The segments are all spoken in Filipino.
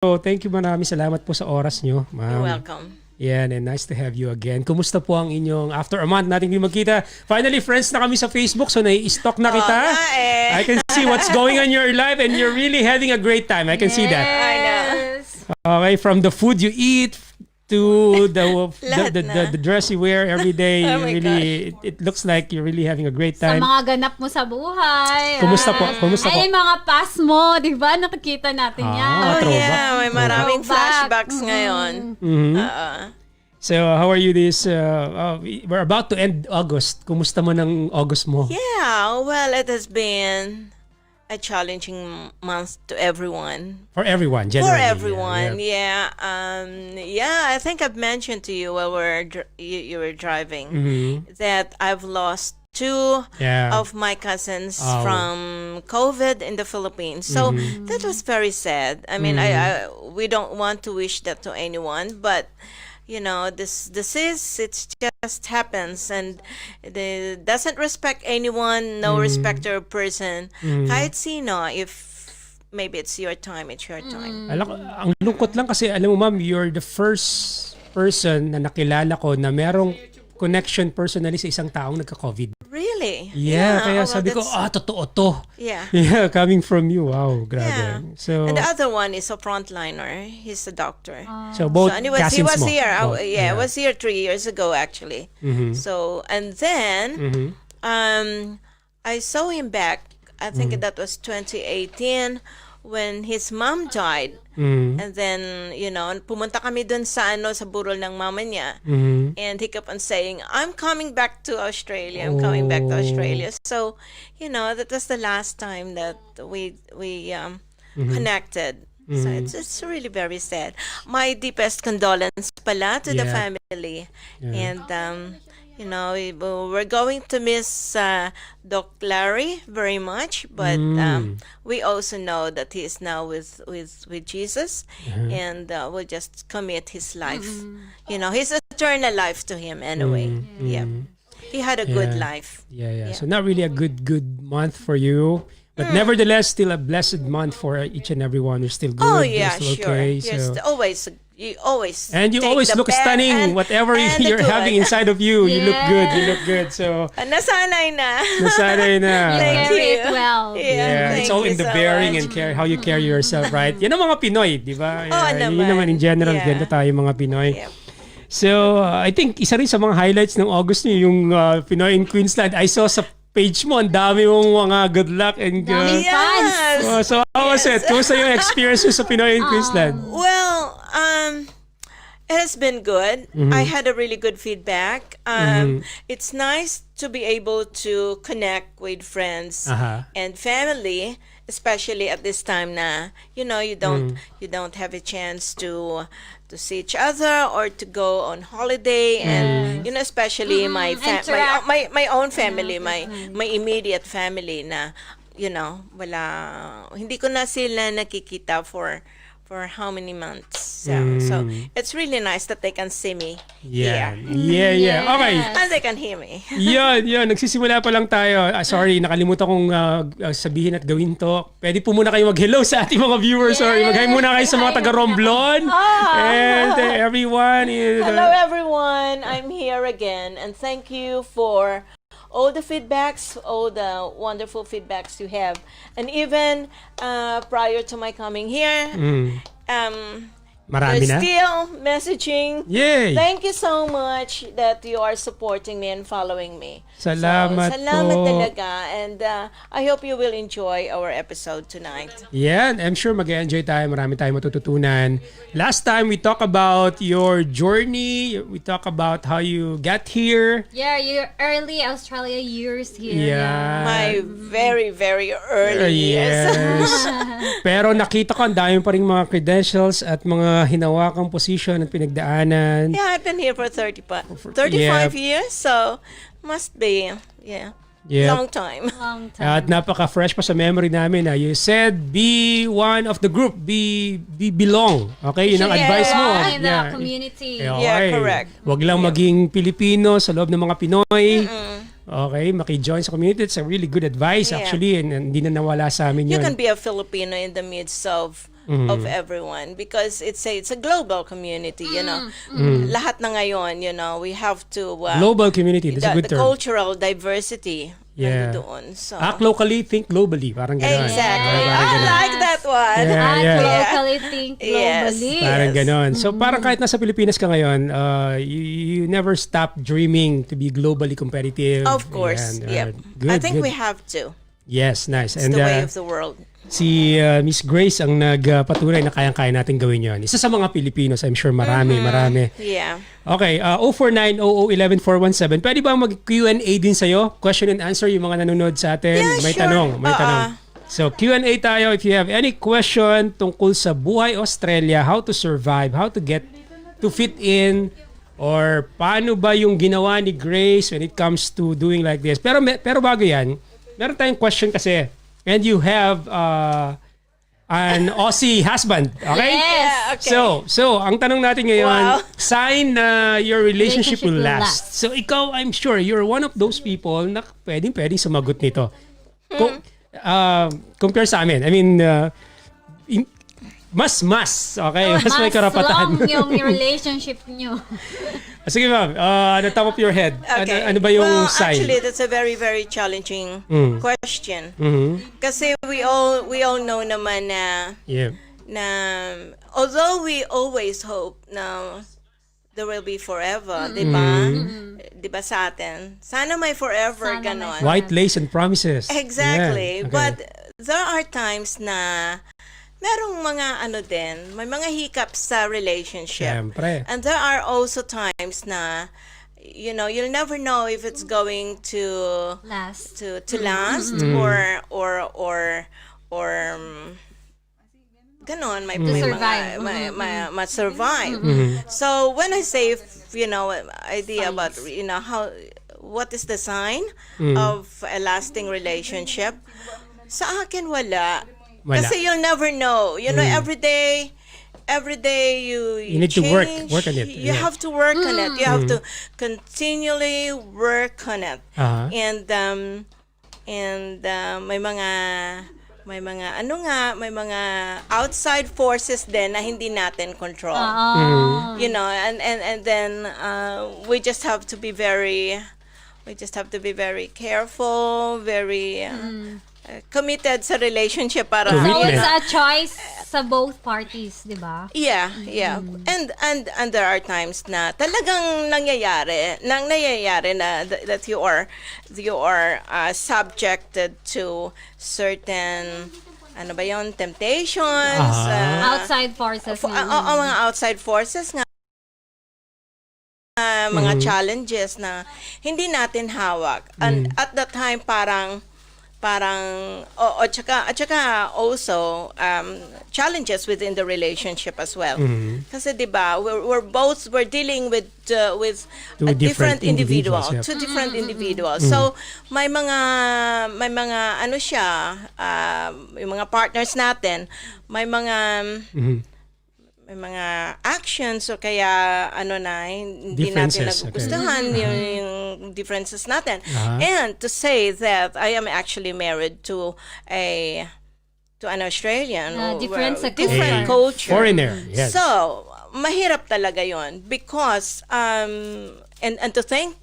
thank you, maraming salamat po sa oras nyo, ma'am. You're welcome. Yan, and nice to have you again. Kumusta po ang inyong, after a month natin hindi magkita, finally friends na kami sa Facebook, so nai-stalk na kita. I can see what's going on in your life and you're really having a great time. I can see that. I know. Okay, from the food you eat to the dress you wear every day, Oh my really it looks like you're really having a great time. Sa mga ganap mo sa buhay. Kumusta po? Kumusta po? Ay, mga past mo, di ba? Nakikita natin yan. Oh throwback. yeah, may maraming Throwback. flashbacks ngayon. So, how are you this we're about to end August. Kumusta mo ng August mo? Yeah, well, it has been a challenging month to everyone. For everyone, generally. For everyone, yeah. Yeah, I think I've mentioned to you while you were driving that I've lost two of my cousins from COVID in the Philippines. So that was very sad. I mean, we don't want to wish that to anyone, but you know, this is, it just happens, and it doesn't respect anyone, no respecter of person. Kahit sino, if maybe it's your time, it's your time. Ang lungkot lang kasi, alam mo ma'am, you're the first person na nakilala ko na merong connection personally sa isang taong nagka-COVID. Really? Yeah, kaya well, sabi ko, totoo to. Yeah. Yeah, coming from you. Wow, grabe. Yeah. So, And the other one is a frontliner. He's a doctor. so both So anyways, he cousins was mo. here. Both, I was here 3 years ago, actually. So, and then, I saw him back. I think that was 2018 when his mom died. And then, you know, pumunta kami dun sa sa burol ng mama niya. And he kept on saying, I'm coming back to Australia. I'm coming back to Australia. So, you know, that was the last time that we connected. So it's really very sad. My deepest condolence pala to the family. And, you know, we're going to miss Doc Larry very much, but we also know that he is now with Jesus, and we'll just commit his life. You know, his eternal life to him anyway. Yeah, he had a good life. Yeah. So not really a good month for you. But nevertheless, still a blessed month for each and every one. You're still good. Oh you're yeah, still sure. okay. Yes, you always And you take always the look bad stunning. and- Whatever and the you're good. having inside of you, you look good. You look good. So, Nasanay na. nasanay na. Thank Carry you. it well. Yeah, it's thank all you in the so bearing much. and how you carry yourself, right? Yan ang mga Pinoy, di ba? Yun naman. naman in general, Yeah. ganito tayo mga Pinoy. Yep. So, I think isa rin sa mga highlights ng August niyo, yung Pinoy in Queensland. I saw sa page mo, ang dami mong mga good luck and Dami fans. Yes. so how was it? Kumusta yung experience mo sa Pinoy in Queensland? Well, it has been good. I had a really good feedback. It's nice to be able to connect with friends and family, especially at this time na, you know, you don't have a chance to see each other or to go on holiday, and you know, especially my own family, my immediate family na, you know, hindi ko na sila nakikita for how many months. So it's really nice that they can see me Yeah. here. Yeah. Okay. And they can hear me. Yun. Nagsisimula pa lang tayo. Sorry, nakalimutan kong sabihin at gawin to. Pwede po muna kayo mag-hello sa ating mga viewers. Sorry, mag-hi muna kayo sa mga taga-Romblon. And everyone. Hello everyone, I'm here again, and thank you for all the feedbacks, all the wonderful feedbacks you have. And even prior to my coming here, Marami you're na? still messaging. Yay! Thank you so much that you are supporting me and following me. Salamat salamat po. talaga. And I hope you will enjoy our episode tonight. Yeah, I'm sure mag-enjoy tayo. Marami tayong matututunan. Last time, we talked about your journey. We talked about how you got here. Yeah, your early Australia years here. Yeah. My very, very early years. Yes. Pero nakita ko, ang dami pa rin mga credentials at mga hinawakang position at pinagdaanan. Yeah, I've been here for 35 Yeah. years, so must be, long time. Long time. At napaka-fresh pa sa memory namin na you said be one of the group, be belong. Okay, yun ang advice mo. In the community. Yeah, correct. Huwag lang maging Pilipino sa loob ng mga Pinoy. Okay, maki-join sa community. It's a really good advice actually, and hindi na nawala sa amin You yun. can be a Filipino in the midst of of everyone, because it's a global community, you know. Lahat na ngayon, you know, we have to Global community, that's a good the term. cultural diversity Yeah. nandoon. So Act locally, think globally. Parang gano'n. exactly. Parang I gano'n. like that one. Yeah, Act yeah. locally, think Yes. globally. Parang Yes. ganon. So parang kahit nasa Pilipinas ka ngayon, you never stop dreaming to be globally competitive. Of course. Yan. Yep. Good, I think good. we have to. Yes, nice. It's And the way of the world. si Miss Grace ang nagpatunay na kayang-kaya natin gawin yon. Isa sa mga Pilipinos, I'm sure marami. Yeah. Okay, 049-0011-417. Pwede ba mag-Q&A din sa'yo? Question and answer yung mga nanonood sa atin. Yeah, may sure. tanong. So Q&A tayo. If you have any question tungkol sa buhay Australia, how to survive, how to get to fit in, or paano ba yung ginawa ni Grace when it comes to doing like this. Pero bago yan, meron tayong question kasi. And you have an Aussie husband, okay? Yes. Okay. So ang tanong natin ngayon, Wow. sign na your relationship will last. Relationship will So ikaw, I'm sure you're one of those people na pwedeng sumagot nito. Compare sa amin. I mean, mas, okay? Mas may karapatan. Mas long yung relationship nyo. Sige ma'am, the top of your head, Okay. ano ba yung well, sign? actually, that's a very, very challenging question. Kasi we all know naman na Yeah. although we always hope na there will be forever, di ba? Di ba sa atin? Sana may forever, Sana may ganon. White lace and promises. Exactly. Yeah, okay. But there are times na merong mga may mga hiccups sa relationship. Siyempre. And there are also times na, you know, you'll never know if it's going to Last. last or ganon, may survive. So when I say, you know, idea about, you know, what is the sign of a lasting relationship? Sa akin wala. Kasi you'll never know. You know, every day you need to change. work on it. You Yeah. have to work on it. You have to continually work on it. Uh-huh. And may mga outside forces din na hindi natin control. You know, and then we just have to be very careful, very committed sa relationship para So Commitment. it's a choice sa both parties, di ba? yeah. And there are times na talagang nangyayari na that you are subjected to certain temptations, Outside forces. mga outside forces nga, mga challenges na hindi natin hawak. And at that time parang at saka also challenges within the relationship as well. Kasi 'di ba, we're dealing with Two a different different individual, individuals, yeah. two different individuals. So may mga yung mga partners natin, may mga actions o kaya hindi natin Differences, nagugustuhan yung differences natin. And to say that I am actually married to an Australian Different sa different culture. Foreigner, yes. So, mahirap talaga yon because and to think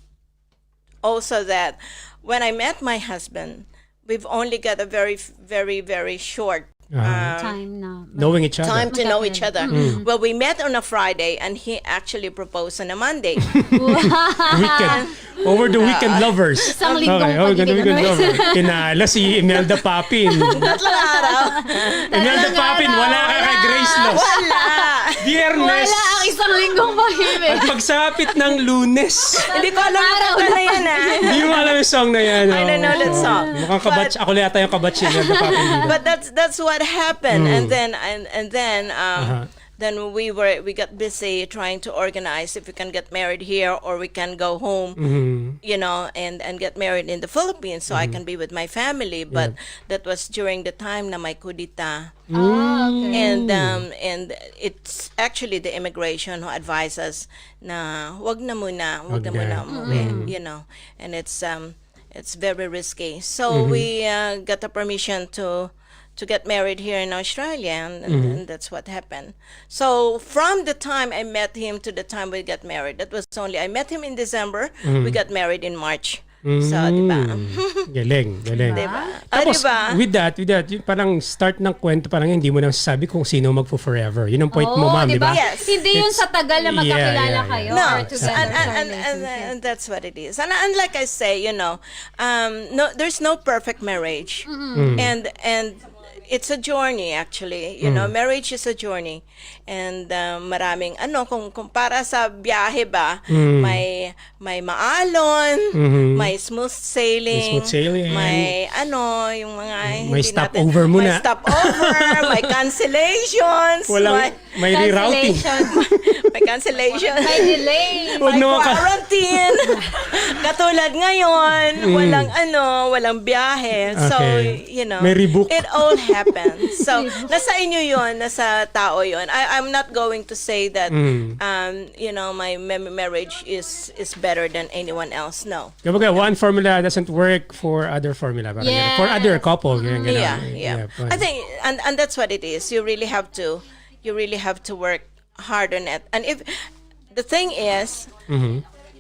also that when I met my husband, we've only got a very, very, very short Time na. Knowing each other. time to know each other. Well, we met on a Friday and he actually proposed on a Monday. Weekend. Over the weekend lovers. Isang linggong over the weekend pag-ibig. lovers. Kinala si Imelda Papin. Tatlong araw. Imelda Papin, wala ka kay Grace Loss. Wala. Biyernes. Wala ang isang linggong pag-ibig. At pagsapit ng Lunes. Hindi ko alam yung kanta na yan, ha? Hindi mo alam yung song na yan. I don't know that song. Mukhang kabatch. Ako yata yung kabatch ni Imelda Papin dito. But that's what happened. And then we got busy trying to organize if we can get married here or we can go home, you know, and get married in the Philippines so I can be with my family. But that was during the time na may kudita. And it's actually the immigration who advised us na wag na muna umuwi, you know, and it's very risky. So we got the permission to to get married here in Australia, and that's what happened. So from the time I met him to the time we got married, that was only, I met him in December, we got married in March. So, diba? Galing. Diba? Tapos, Diba? with that, yung parang start ng kwento, parang hindi mo nang sasabi kung sino magfo-forever. Yun ang point mo, ma'am, di ba? Yes. Hindi yun sa tagal na magkakilala Yeah. kayo. No, or together sa relationship. and that's what it is. And like I say, no, there's no perfect marriage, and it's a journey actually. Marriage is a journey, and maraming kung para sa biyahe ba, may maalon, may smooth sailing, may yung mga may stopover muna. may stopover, may cancellations, may rerouting. may cancellation, May delay. may quarantine. Katulad ngayon, walang biyahe. So, May rebook. it all happens. So, nasa inyo yun, nasa tao yun. I'm not going to say that, my marriage is better than anyone else. No. Kumbaga, one formula doesn't work for other formula. Parang Yes. for other couple. Yeah. I think, and that's what it is. You really have to work hard on it. And if the thing is,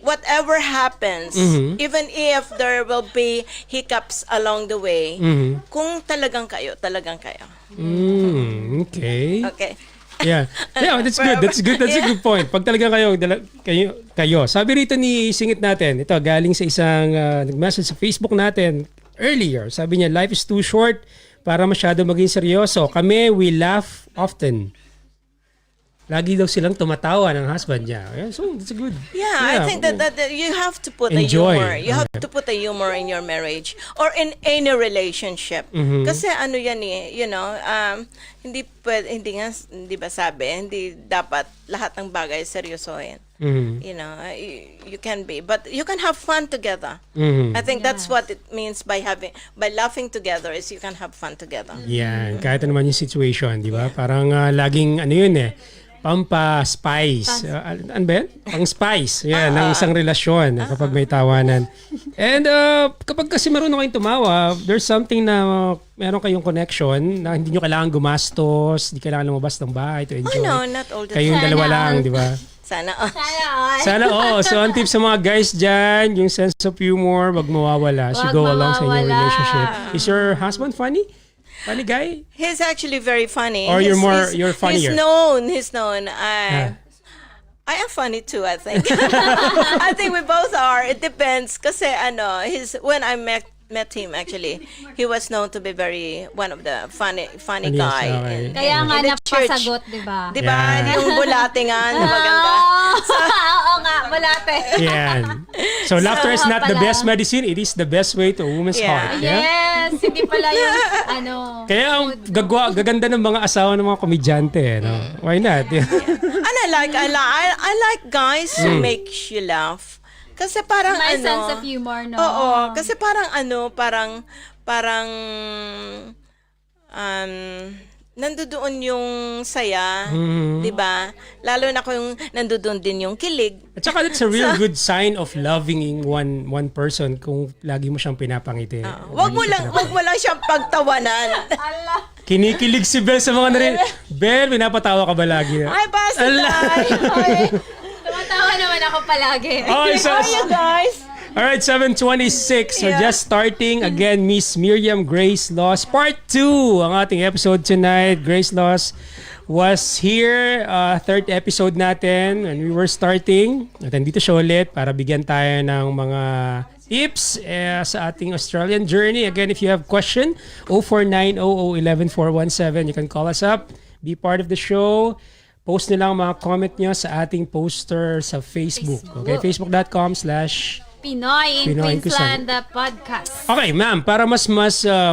whatever happens, even if there will be hiccups along the way, kung talagang kayo. Okay. Okay. Yeah, that's good. That's a good point. Pag talaga kayo. Sabi rito ni singit natin, ito galing sa isang nag-message sa Facebook natin earlier. Sabi niya, life is too short para masyado maging seryoso. Kami, we laugh often. Lagi daw silang tumatawa ng husband niya. So, that's good. Yeah, I think that you have to put Enjoy. a humor. You have to put a humor in your marriage or in any relationship. Kasi yan hindi ba sabi, hindi dapat lahat ng bagay seryosohin. You can be, but you can have fun together. I think that's what it means by laughing together is you can have fun together. Yan, kahit naman yung situation, di ba? Parang laging yun pampa-spice. Ano ba yan? Pang-spice. Yan, ng isang relasyon kapag may tawanan. And kapag kasi marunong kayong tumawa, there's something na meron kayong connection na hindi nyo kailangan gumastos, hindi kailangan lumabas ng bahay to enjoy. No, not all the Kayong time. dalawa lang, di ba? Sana. So, ang tip sa mga guys dyan, yung sense of humor, wag mawawala as you go along sa inyong relationship. Is your husband funny? Funny guy? He's actually very funny. Or you're funnier? He's known. I am funny too, I think. I think we both are. It depends. Kasi when I met him actually, he was known to be one of the funny guy. Okay. Kaya nga in the church. napasagot, di ba? Di ba? Yung bulate nga na maganda. Oo nga, bulate. Yan. So, laughter is not the best medicine. It is the best way to a woman's heart. Yeah? Yes, hindi pala yung Kaya ang gaganda ng mga asawa ng mga komedyante. Why not? And I like guys who make you laugh. Kasi parang may sense of humor, no? Oo, kasi parang nandoon yung saya, 'di ba? Lalo na kung nandoon din yung kilig. At saka that's a real good sign of loving one person kung lagi mo siyang pinapangiti. Wag mo lang siyang pagtawanan. Kinikilig si Belle sa mga Belle, pinapatawa ka ba lagi? Ay, basta tayo. Tumatawa naman ako palagi. So, How are you guys? alright, 7:26. So just starting again, Miss Meriam Grace Laws Part 2 ang ating episode tonight. Grace Laws was here, third episode natin when we were starting. At nandito siya ulit para bigyan tayo ng mga tips sa ating Australian journey. Again, if you have question, 0490011417, you can call us up, be part of the show. Post nyo lang mga comment nyo sa ating poster sa Facebook. Okay, facebook.com/Pinoy in Queensland podcast. Okay, ma'am, para mas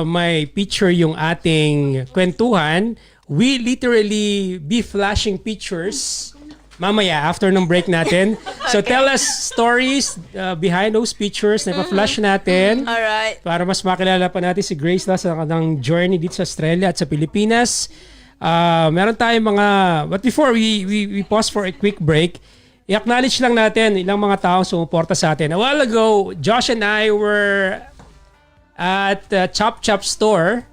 may picture yung ating kwentuhan, we literally be flashing pictures mamaya after ng break natin. So tell us stories behind those pictures na ipa-flash natin. Alright. Para mas makilala pa natin si Grace Laws sa kanyang journey dito sa Australia at sa Pilipinas. Meron tayong but before we pause for a quick break, i-acknowledge lang natin ilang mga taong sumuporta sa atin. A while ago, Josh and I were at Chop Chop store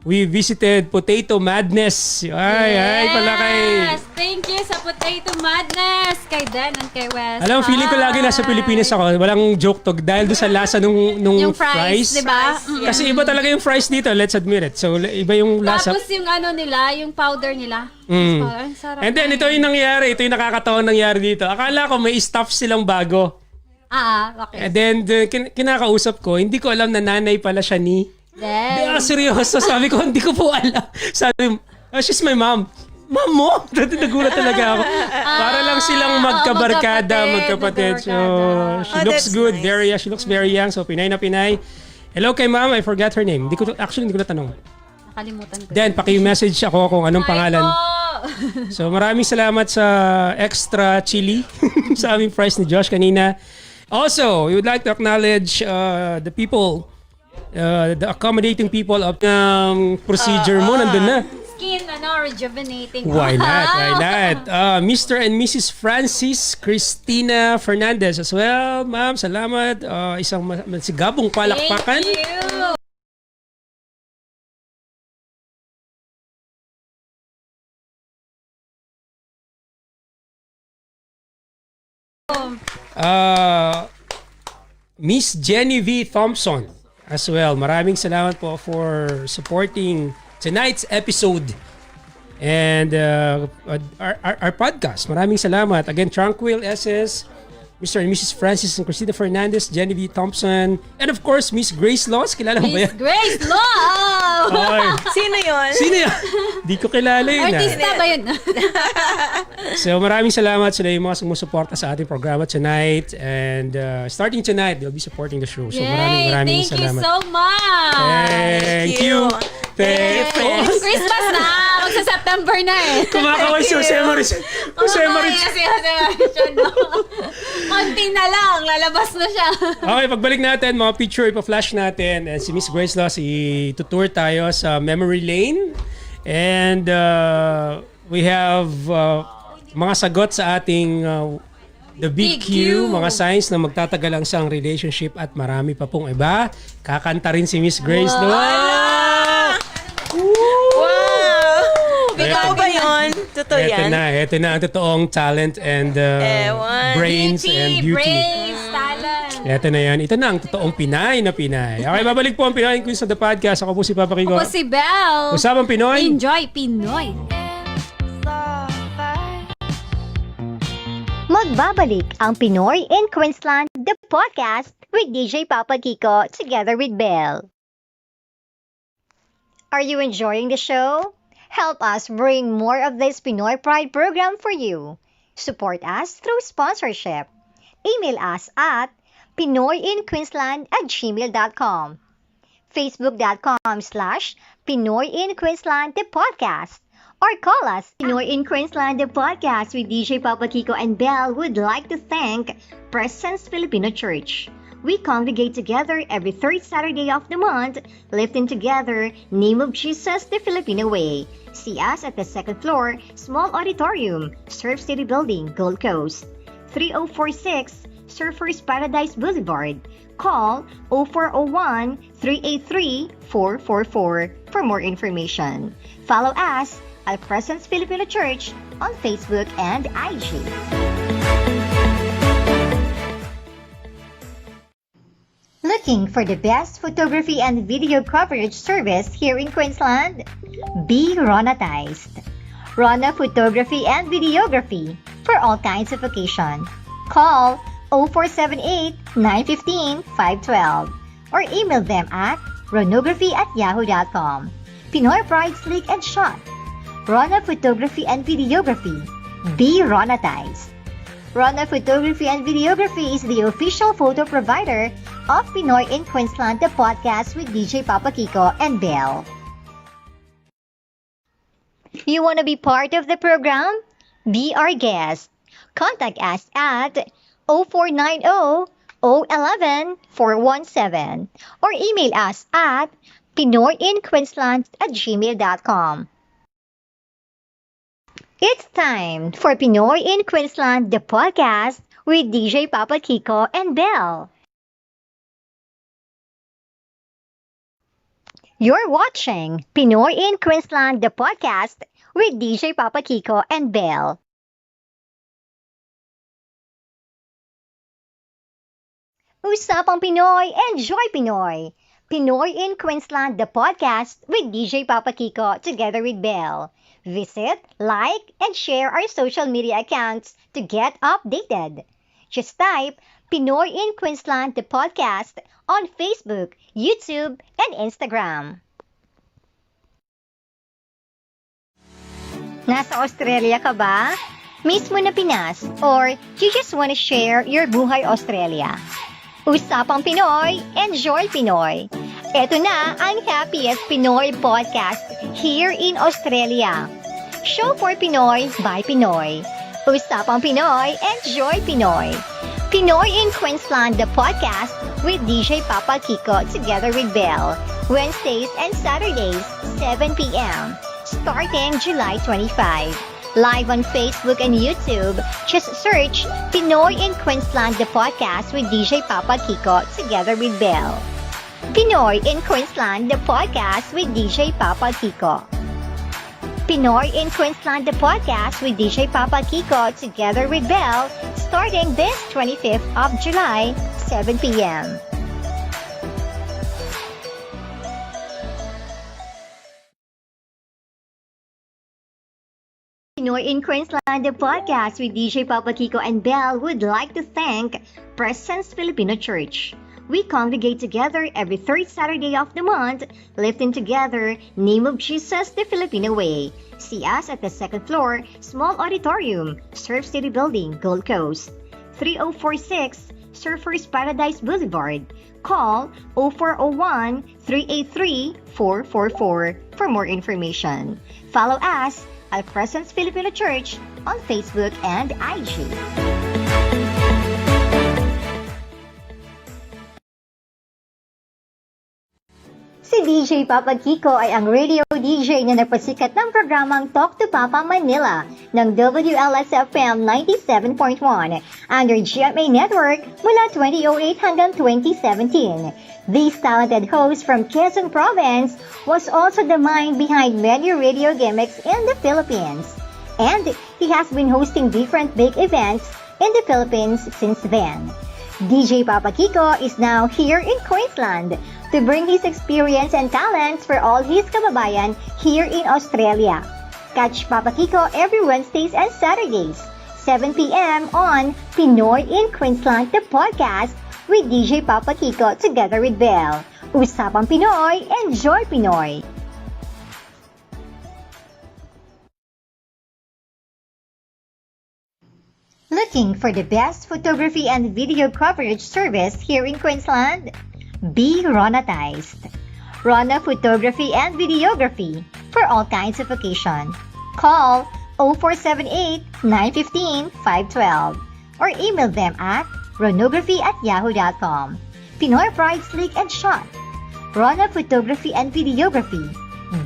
we visited Potato Madness. Ay pala kay... Yes! Thank you sa Potato Madness! Kay Dan and kay Wes. Alam, feeling ko lagi nasa Pilipinas ako. Walang joke to. Dahil doon sa lasa nung Yung fries. fries, diba? Kasi iba talaga yung fries dito, let's admit it. So, iba yung lasa. Tapos yung ano nila, yung powder nila. Ang sarap. And then, ito yung nangyari. Ito yung nakakatawang nangyari dito. Akala ko may stuff silang bago. Okay. And then, kinakausap ko, hindi ko alam na nanay pala siya ni... seryoso. Sabi ko, hindi ko po alam. Sabi, she's my mom. Mom mo? Nagulat talaga ako. Para lang silang magkapatid. So, she looks good. Nice. She looks very young. So, Pinay na Pinay. Hello kay ma'am. I forgot her name. Hindi ko natanong. Nakalimutan ko. Then, paki-message ako kung anong pangalan. So, maraming salamat sa extra chili sa aming fries ni Josh kanina. Also, we would like to acknowledge the people, the accommodating people of procedure mo. Nandun na. Skin, rejuvenating. Why not? Mr. and Mrs. Francis Cristina Fernandez as well. Ma'am, salamat. Isang masigabong palakpakan. Thank you! Miss Jenny V. Thompson as well. Maraming salamat po for supporting tonight's episode and our podcast. Maraming salamat. Again, Tranquil SS, Mr. and Mrs. Francis and Cristina Fernandez, Jenny V. Thompson, and of course, Miss Grace Laws. Kilala mo ba yan? Miss Grace Law! Okay. Sino yun? Sino yan? Di ko kilala yun. Artista ba yun? So maraming salamat sila yung mga sumusuporta sa ating programa tonight. And starting tonight, they'll be supporting the show. So maraming salamat. Thank you so much! Thank you. friends. Christmas na! Magsa-September na eh. Kumakaway si Jose Maris. Jose Maris. Si Jose Maris yun, no? Konti na lang, lalabas na siya. Okay, pagbalik natin, mga picture ipa-flash natin. And si Miss Grace Laws, itutour tayo sa Memory Lane. And we have mga sagot sa ating the Big Q, mga signs na magtatagal ang isang relationship at marami pa pong iba. Kakanta rin si Miss Grace Laws. Ikaw ba yun? Totoo yan? Ito na ang totoong talent and brains and beauty. Brains, talent. Ito na yan. Ito na ang totoong Pinay na Pinay. Okay, babalik po ang Pinoy Queens of the Podcast. Ako po si Papa Kiko. Ako si Belle. Usapang Pinoy. Enjoy Pinoy. Magbabalik ang Pinoy in Queensland, the podcast with DJ Papa Kiko together with Belle. Are you enjoying the show? Help us bring more of this Pinoy Pride program for you. Support us through sponsorship. Email us at pinoyinqueensland@gmail.com, facebook.com/pinoyinqueensland the podcast, or call us. Pinoy in Queensland the podcast with DJ Papa Kiko and Belle would like to thank Presence Filipino Church. We congregate together every third Saturday of the month, lifting together Name of Jesus the Filipino Way. See us at the second floor, small auditorium, Surf City Building, Gold Coast, 3046 Surfers Paradise Boulevard. Call 0401-383-444 for more information. Follow us at Presence Filipino Church on Facebook and IG. Looking for the best photography and video coverage service here in Queensland? Be Ronatized. Rona Photography and Videography for all kinds of occasion. Call 0478-915-512 or email them at ronography@yahoo.com. Pinoy Pride Slick and Shot. Rona Photography and Videography. Be Ronatized. Rona Photography and Videography is the official photo provider of Pinoy in Queensland, the podcast with DJ Papa Kiko and Belle. You want to be part of the program? Be our guest. Contact us at 0490-011-417 or email us at pinoyinqueensland@gmail.com. It's time for Pinoy in Queensland, the podcast with DJ Papa Kiko and Belle. You're watching Pinoy in Queensland, the podcast with DJ Papa KIKO and BELLE. Usapang Pinoy, enjoy Pinoy! Pinoy in Queensland, the podcast with DJ Papa KIKO together with BELLE. Visit, like, and share our social media accounts to get updated. Just type Pinoy in Queensland, the podcast on Facebook, YouTube, and Instagram. Nasa Australia ka ba? Mismo na Pinas? Or you just wanna share your buhay Australia? Usapang Pinoy, enjoy Pinoy! Ito na ang happiest Pinoy podcast here in Australia. Show for Pinoy by Pinoy. Usapang Pinoy, enjoy Pinoy! Pinoy in Queensland, the podcast with DJ Papa KIKO together with BELLE. Wednesdays and Saturdays, 7 p.m. Starting July 25. Live on Facebook and YouTube. Just search Pinoy in Queensland, the podcast with DJ Papa KIKO together with BELLE. Pinoy in Queensland, the podcast with DJ Papa KIKO. Pinoy in Queensland, the podcast with DJ Papa KIKO together with BELLE, starting this 25th of July, 7 p.m. Pinoy in Queensland, the podcast with DJ Papa KIKO and BELLE would like to thank Presence Filipino Church. We congregate together every third Saturday of the month, lifting together Name of Jesus the Filipino Way. See us at the second floor, Small Auditorium, Surf City Building, Gold Coast. 3046 Surfers Paradise Boulevard. Call 0401-383-444 for more information. Follow us at Presence Filipino Church on Facebook and IG. Si DJ Papa KIKO ay ang radio DJ na nagpasikat ng programang Talk to Papa Manila ng WLSFM 97.1 under GMA Network mula 2008 hanggang 2017. This talented host from Quezon Province was also the mind behind many radio gimmicks in the Philippines. And he has been hosting different big events in the Philippines since then. DJ Papa KIKO is now here in Queensland to bring his experience and talents for all his kababayan here in Australia. Catch Papa KIKO every Wednesdays and Saturdays, 7 p.m. on Pinoy in Queensland, the podcast with DJ Papa KIKO together with BELLE. Usapang Pinoy, enjoy Pinoy! Looking for the best photography and video coverage service here in Queensland? Be Ronatized. Rona Photography and Videography for all kinds of occasion. Call 0478-915-512 or email them at ronography@yahoo.com. Pinoy Pride Slick and Shot. Rona Photography and Videography.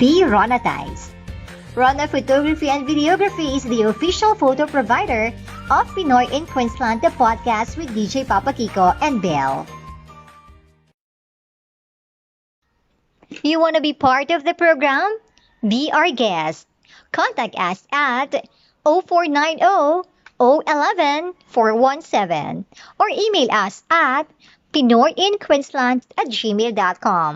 Be Ronatized. Rona Photography and Videography is the official photo provider of Pinoy in Queensland, the podcast with DJ Papa KIKO and BELLE. You want to be part of the program? Be our guest. Contact us at 0490-011-417 or email us at pinoyinqueensland@gmail.com.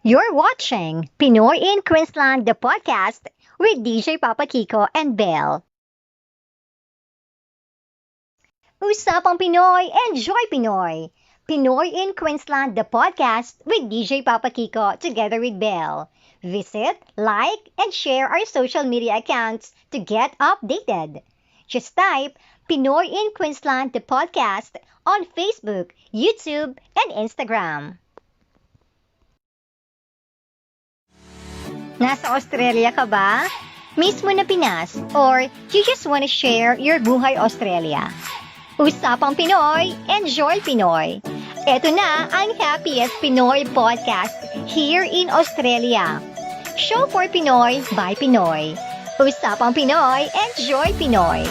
You're watching Pinoy in Queensland, the podcast with DJ Papa KIKO and BELLE. Usapang Pinoy, enjoy Pinoy! Pinoy in Queensland, the podcast with DJ Papa KIKO together with BELLE. Visit, like, and share our social media accounts to get updated. Just type Pinoy in Queensland, the podcast on Facebook, YouTube, and Instagram. Nasa Australia ka ba? Mismo na Pinas? Or you just wanna share your buhay Australia? Usapang Pinoy, enjoy Pinoy! Ito na ang happiest Pinoy podcast here in Australia. Show for Pinoy by Pinoy. Usapang Pinoy, enjoy Pinoy!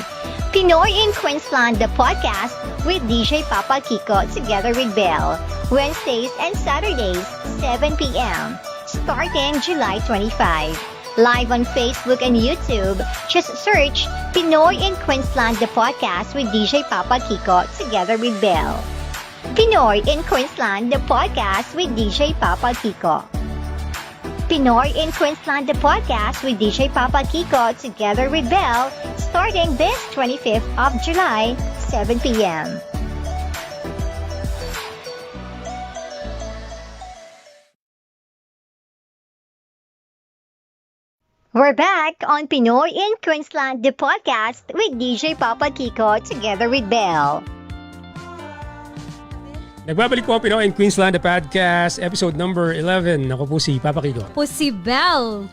Pinoy in Queensland, the podcast with DJ Papa KIKO together with BELLE. Wednesdays and Saturdays, 7 p.m. Starting July 25. Live on Facebook and YouTube, just search Pinoy in Queensland, the podcast with DJ Papa Kiko together with Belle. Pinoy in Queensland, the podcast with DJ Papa Kiko. Pinoy in Queensland, the podcast with DJ Papa Kiko together with Belle, starting this 25th of July, 7 p.m. We're back on Pinoy in Queensland, the podcast with DJ Papa Kiko together with Belle. Nagbabalik po ang Pinoy in Queensland, the podcast, episode number 11. Ako po si Papa Kiko. Po si Belle.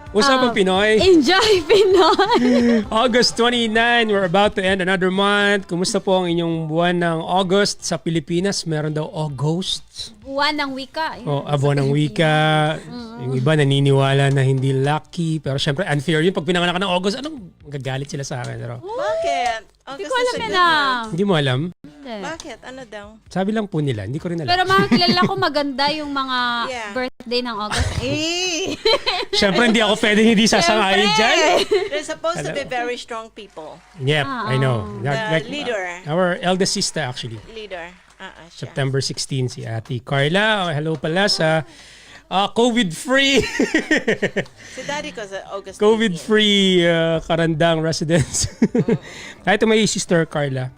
Usapang Pinoy. Enjoy Pinoy! August 29, we're about to end another month. Kumusta po ang inyong buwan ng August sa Pilipinas? Meron daw August. Buwan ng wika. Buwan ng wika. Yung iba naniniwala na hindi lucky. Pero syempre unfair yun. Pag pinanganak ka ng August, anong magagalit sila sa akin? Pero, Bakit? Hindi ko alam na. hindi mo alam? Bakit? Ano daw? Sabi lang po nila. Hindi ko rin alam. Pero makakilala ko maganda yung mga Yeah. birthday ng August. Syempre hindi ako pwedeng hindi sasangayon dyan. They're supposed to be very strong people. Yep, I know. The leader. Our eldest sister actually. Leader. Siya. September 16 si Ate Carla. Hello pala sa COVID-free. Si Daddy ko sa August 18. COVID-free Karandang residence. Kahit may sister Carla.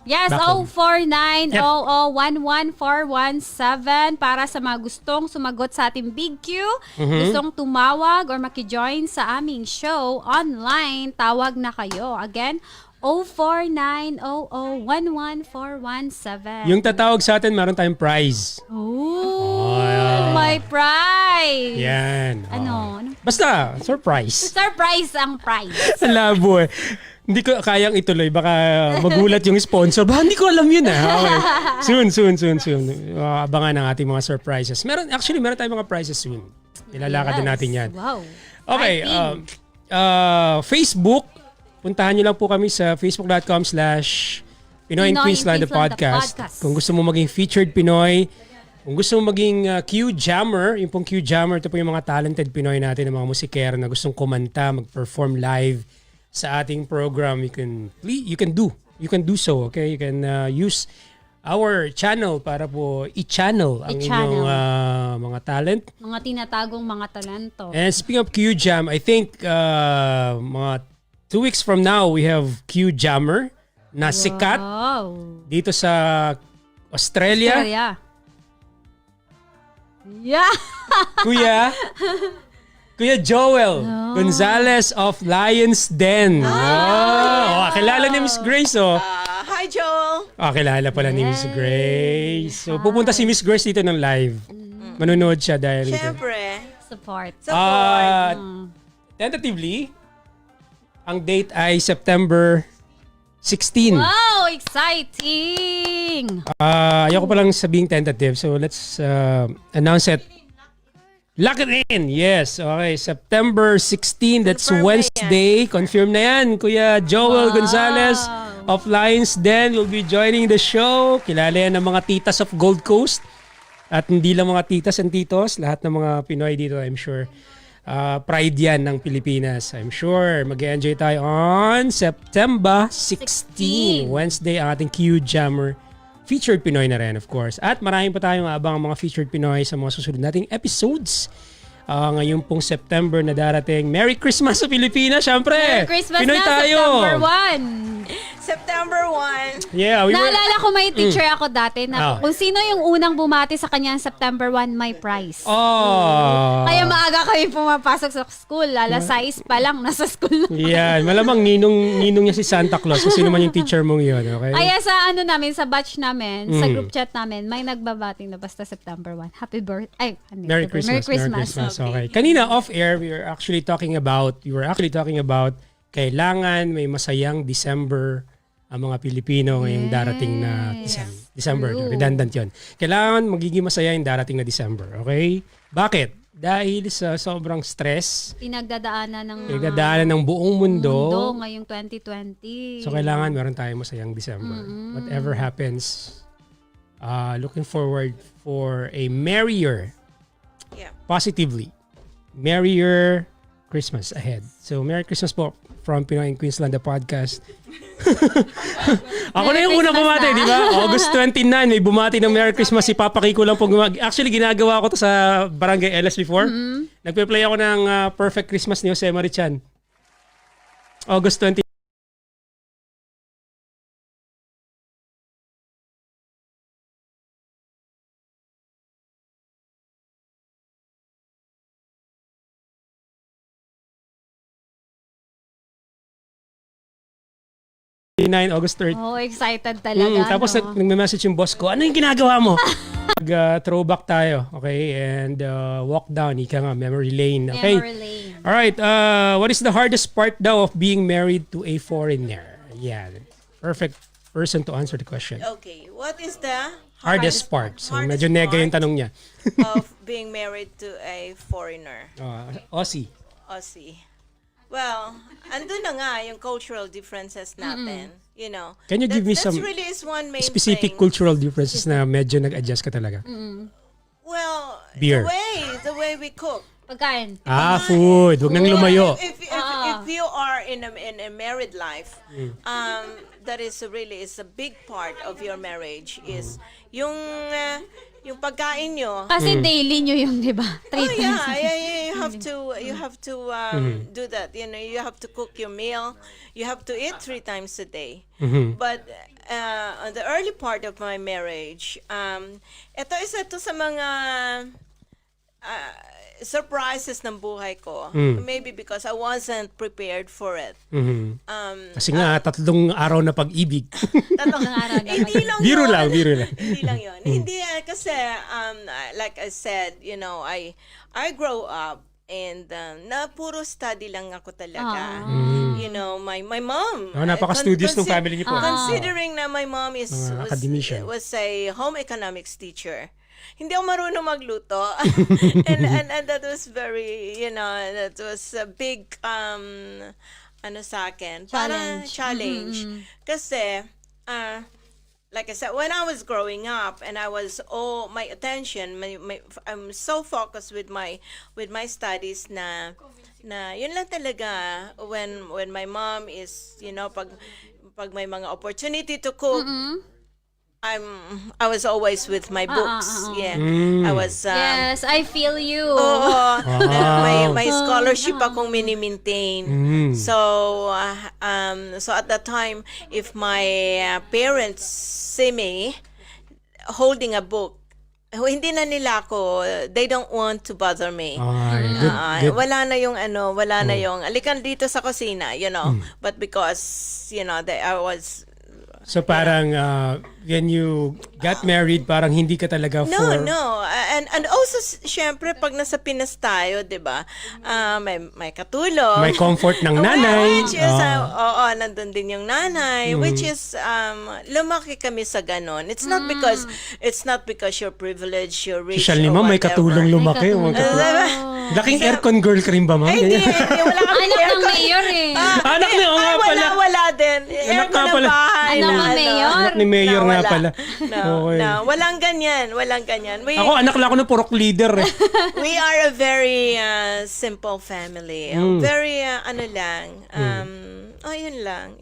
Yes, Bako. 0900-114117 para sa mga gustong sumagot sa ating Big Q, gustong tumawag or makijoin sa aming show online, tawag na kayo. Again, 0900-114117. Yung tatawag sa atin, meron tayong prize. May prize! Yan. Ano? Basta, surprise. Surprise ang prize. Ang labo eh. Hindi ko kayang ituloy. Baka magulat yung sponsor. Baka hindi ko alam yun Okay. Soon. Abangan ang ating mga surprises. Meron tayong mga prizes soon. Ilalakad din natin yan. Wow. Okay. Facebook. Puntahan nyo lang po kami sa facebook.com/Pinoy in Queensland the podcast. Kung gusto mo maging featured Pinoy, kung gusto mo maging Q-Jammer, yung pong Q-Jammer, ito po yung mga talented Pinoy natin, ng mga musikero na gustong kumanta, mag-perform live sa ating program. You can do so, okay? You can use our channel para po i-channel ang inyong mga talent. Mga tinatagong mga talento. And speaking of Q-Jam, I think mga 2 weeks from now, we have Q-Jammer na sikat dito sa Australia. Yeah. Kuya Joel Gonzalez of Lion's Den. Kilala ni Miss Grace, Hi, Joel. Kilala pala ni Miss Grace. So, pupunta si Miss Grace dito ng live. Manonood siya dahil dito. Siyempre. Support. Tentatively, ang date ay September 16. Wow, exciting! Ayoko palang sabing tentative. So, let's announce it. Lock it in. Yes. Okay. September 16. That's Confirm Wednesday. Confirm na yan. Kuya Joel Gonzalez of Lions Den will be joining the show. Kilala yan ng mga titas of Gold Coast. At hindi lang mga titas and titos. Lahat ng mga Pinoy dito, I'm sure. Pride yan ng Pilipinas. I'm sure mag-enjoy tayo on September 16. Wednesday ang ating Q-Jammer. Featured Pinoy na rin, of course. At maraming pa tayong abang mga featured Pinoy sa mga susunod nating episodes. Ngayon pong September na darating. Merry Christmas sa Pilipinas, syempre! Merry Christmas Pinoy na, tayo! September 1. September 1. Yeah, Naalala ko may teacher ako dati na kung sino yung unang bumati sa kanya September 1 may prize. Kaya maaga kami pumapasok sa school. Alas 6 pa lang, nasa school na. Yan, malamang ninong niya si Santa Claus kung sino man yung teacher mong yun, okay? Kaya sa namin, sa batch namin, sa group chat namin, may nagbabating na basta September 1. Happy birthday. Merry Christmas. Okay. Kanina off-air, we were actually talking about kailangan may masayang December ang mga Pilipino ngayong darating na December. Redundant yun. Kailangan magiging masaya yung darating na December. Okay? Bakit? Dahil sa sobrang stress, pinagdadaanan ng buong mundo ngayong 2020. So kailangan meron tayong masayang December. Whatever happens, looking forward for a merrier, positively, merrier Christmas ahead. So, Merry Christmas po from Pinoy and Queensland, the podcast. Ako na yung unang bumati, di ba? August 29, may bumati ng Merry Christmas. Si Papa Kiko lang po. Actually, ginagawa ko to sa Barangay LS before. Nagpe-play ako ng Perfect Christmas ni Jose Marichan. August 29. August 3rd. Oh, excited talaga. Tapos nagme-message yung boss ko, ano yung ginagawa mo? Throwback tayo, okay? And walk down, ika nga, memory lane. Okay? Memory lane. Alright, what is the hardest part daw of being married to a foreigner? Yeah, perfect person to answer the question. Okay, what is the Hardest part. So medyo nega yung tanong niya. of being married to a foreigner? Aussie. Aussie. Well, andun na nga yung cultural differences natin. You know. Can you give me that's some really is one main specific thing. cultural differences na medyo nag-adjust ka talaga? Well, Beer. the way we cook. Pagkain. Food. Huwag nang lumayo. If you are in a married life, that is really is a big part of your marriage is yung pagkain nyo. Kasi daily nyo yung, di ba? Oh yeah, you have to do that. You know, you have to cook your meal. You have to eat 3 times a day. But on the early part of my marriage, isa to sa mga surprises ng buhay ko. Maybe because I wasn't prepared for it. Kasi nga, 3 araw na pag-ibig. Hindi lang Biro yun. lang. Hindi lang yun. Hindi kasi, like I said, you know, I grow up and na puro study lang ako talaga. You know, my mom. Napaka-studious ng family niyo po. Considering na my mom was a home economics teacher. Hindi ako marunong magluto. and that was very, you know, that was a big sa akin, parang challenge. Kasi like I said, when I was growing up and I was my attention, I'm so focused with my studies na yun lang talaga when my mom is, you know, pag may mga opportunity to cook, I was always with my books. Yeah. I was yes, I feel you. May scholarship akong mini-maintain. So at that time, if my parents see me holding a book, hindi na nila ako, they don't want to bother me. Good. Wala na yung alikan dito sa kusina, you know. But because, you know, I was So parang when you got married, parang hindi ka talaga for... No. And also, syempre, pag nasa Pinas tayo, di ba, may katulong. May comfort ng nanay. Which is, nandun din yung nanay. Which is, lumaki kami sa ganon. It's not because you're privileged, you're rich, Social ni ma'am, may katulong lumaki. Laking aircon girl ka rin ba, ma'am? Hindi, wala kami Anak ng mayor eh. Anak niya, nga pala. Wala din. Anak nga pala. Anak ng mayor. Anak ni mayor nga pala. No, walang ganyan. Ako, anak lang ako ng purok leader eh. We are a very simple family. Very, yun lang.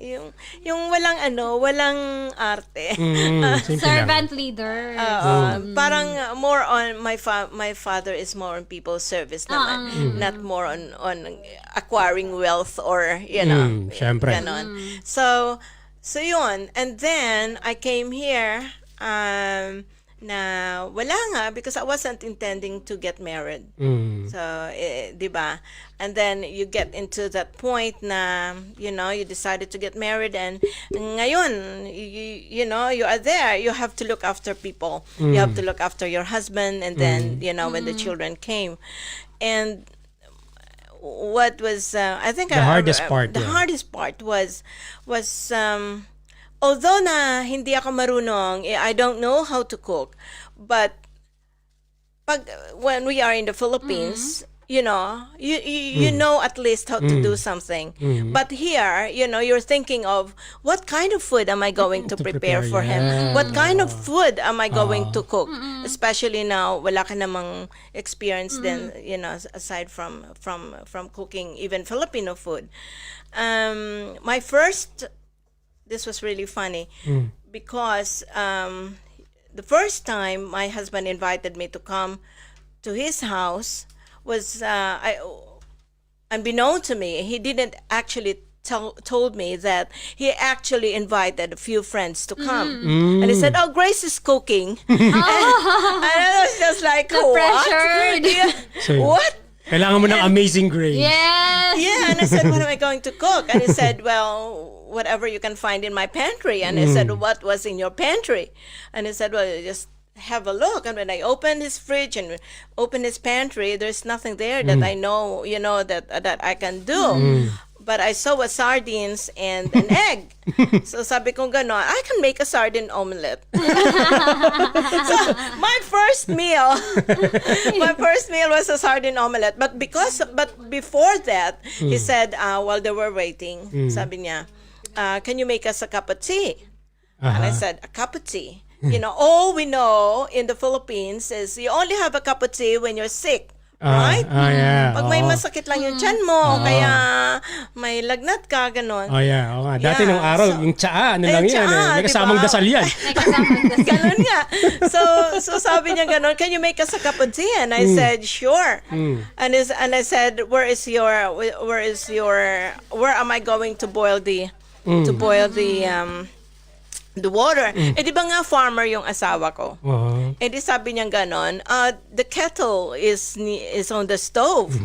Yung walang arte. Servant leader. Parang more on, my father is more on people service naman. Not more on acquiring wealth or, you know. Syempre. Ganon. So yun. And then, I came here, na wala nga because I wasn't intending to get married. So, di ba? And then you get into that point na, you know, you decided to get married and ngayon, you know, you are there. You have to look after people. You have to look after your husband and then, you know, when the children came. And what was, I think the hardest part was although na hindi ako marunong, I don't know how to cook, but when we are in the Philippines, you know, you know at least how to do something. But here, you know, you're thinking of what kind of food am I going to prepare for him? What kind of food am I going to cook? Especially now, wala ka namang experience then, you know, aside from cooking even Filipino food. This was really funny because the first time my husband invited me to come to his house was unbeknown to me. He didn't actually told me that he actually invited a few friends to come. And he said, "Oh, Grace is cooking." And I was just like, what? Pressured. Yeah. So, What? kailangan mo ng amazing grace. Yes. Yeah, and I said, "What am I going to cook?" And he said, "Well, whatever you can find in my pantry." And I said, "What was in your pantry?" And he said, "Well, just have a look." And when I opened his fridge and opened his pantry, there's nothing there that I know, you know, that I can do. But I saw a sardines and an egg. So sabi ko gano'n, I can make a sardine omelette. So my first meal was a sardine omelette. But before that, he said, while they were waiting, sabi niya, "Can you make us a cup of tea?" And I said, "A cup of tea." You know, all we know in the Philippines is you only have a cup of tea when you're sick. Right? Yeah. Pag may masakit lang yung tiyan mo, kaya may lagnat ka, gano'n. Oh, yeah. Oo nga. Dati nung araw, yung tsaa, ano lang yan. tsaa, May kasamang diba? dasal yan. Ganon nga. So sabi niya ganon, "Can you make us a cup of tea?" And I said, "Sure." And I said, where am I going to boil the water? Di ba nga farmer yung asawa ko? Di sabi niya ganon, "The kettle is on the stove."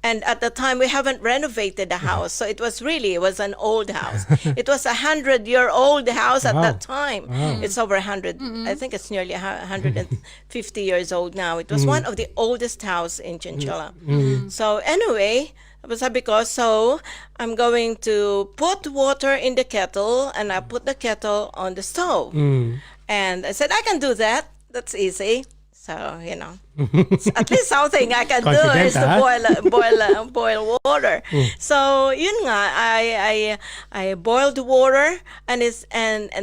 And at the time, we haven't renovated the house. So it was an old house. It was 100-year-old house at that time. It's over 100. I think it's nearly 150 years old now. It was one of the oldest house in Chinchilla. So anyway, sabi ko, so I'm going to put water in the kettle and I put the kettle on the stove. And I said, "I can do that. That's easy." So, you know, at least something I can do is to boil water. So, yun nga, I boiled the water and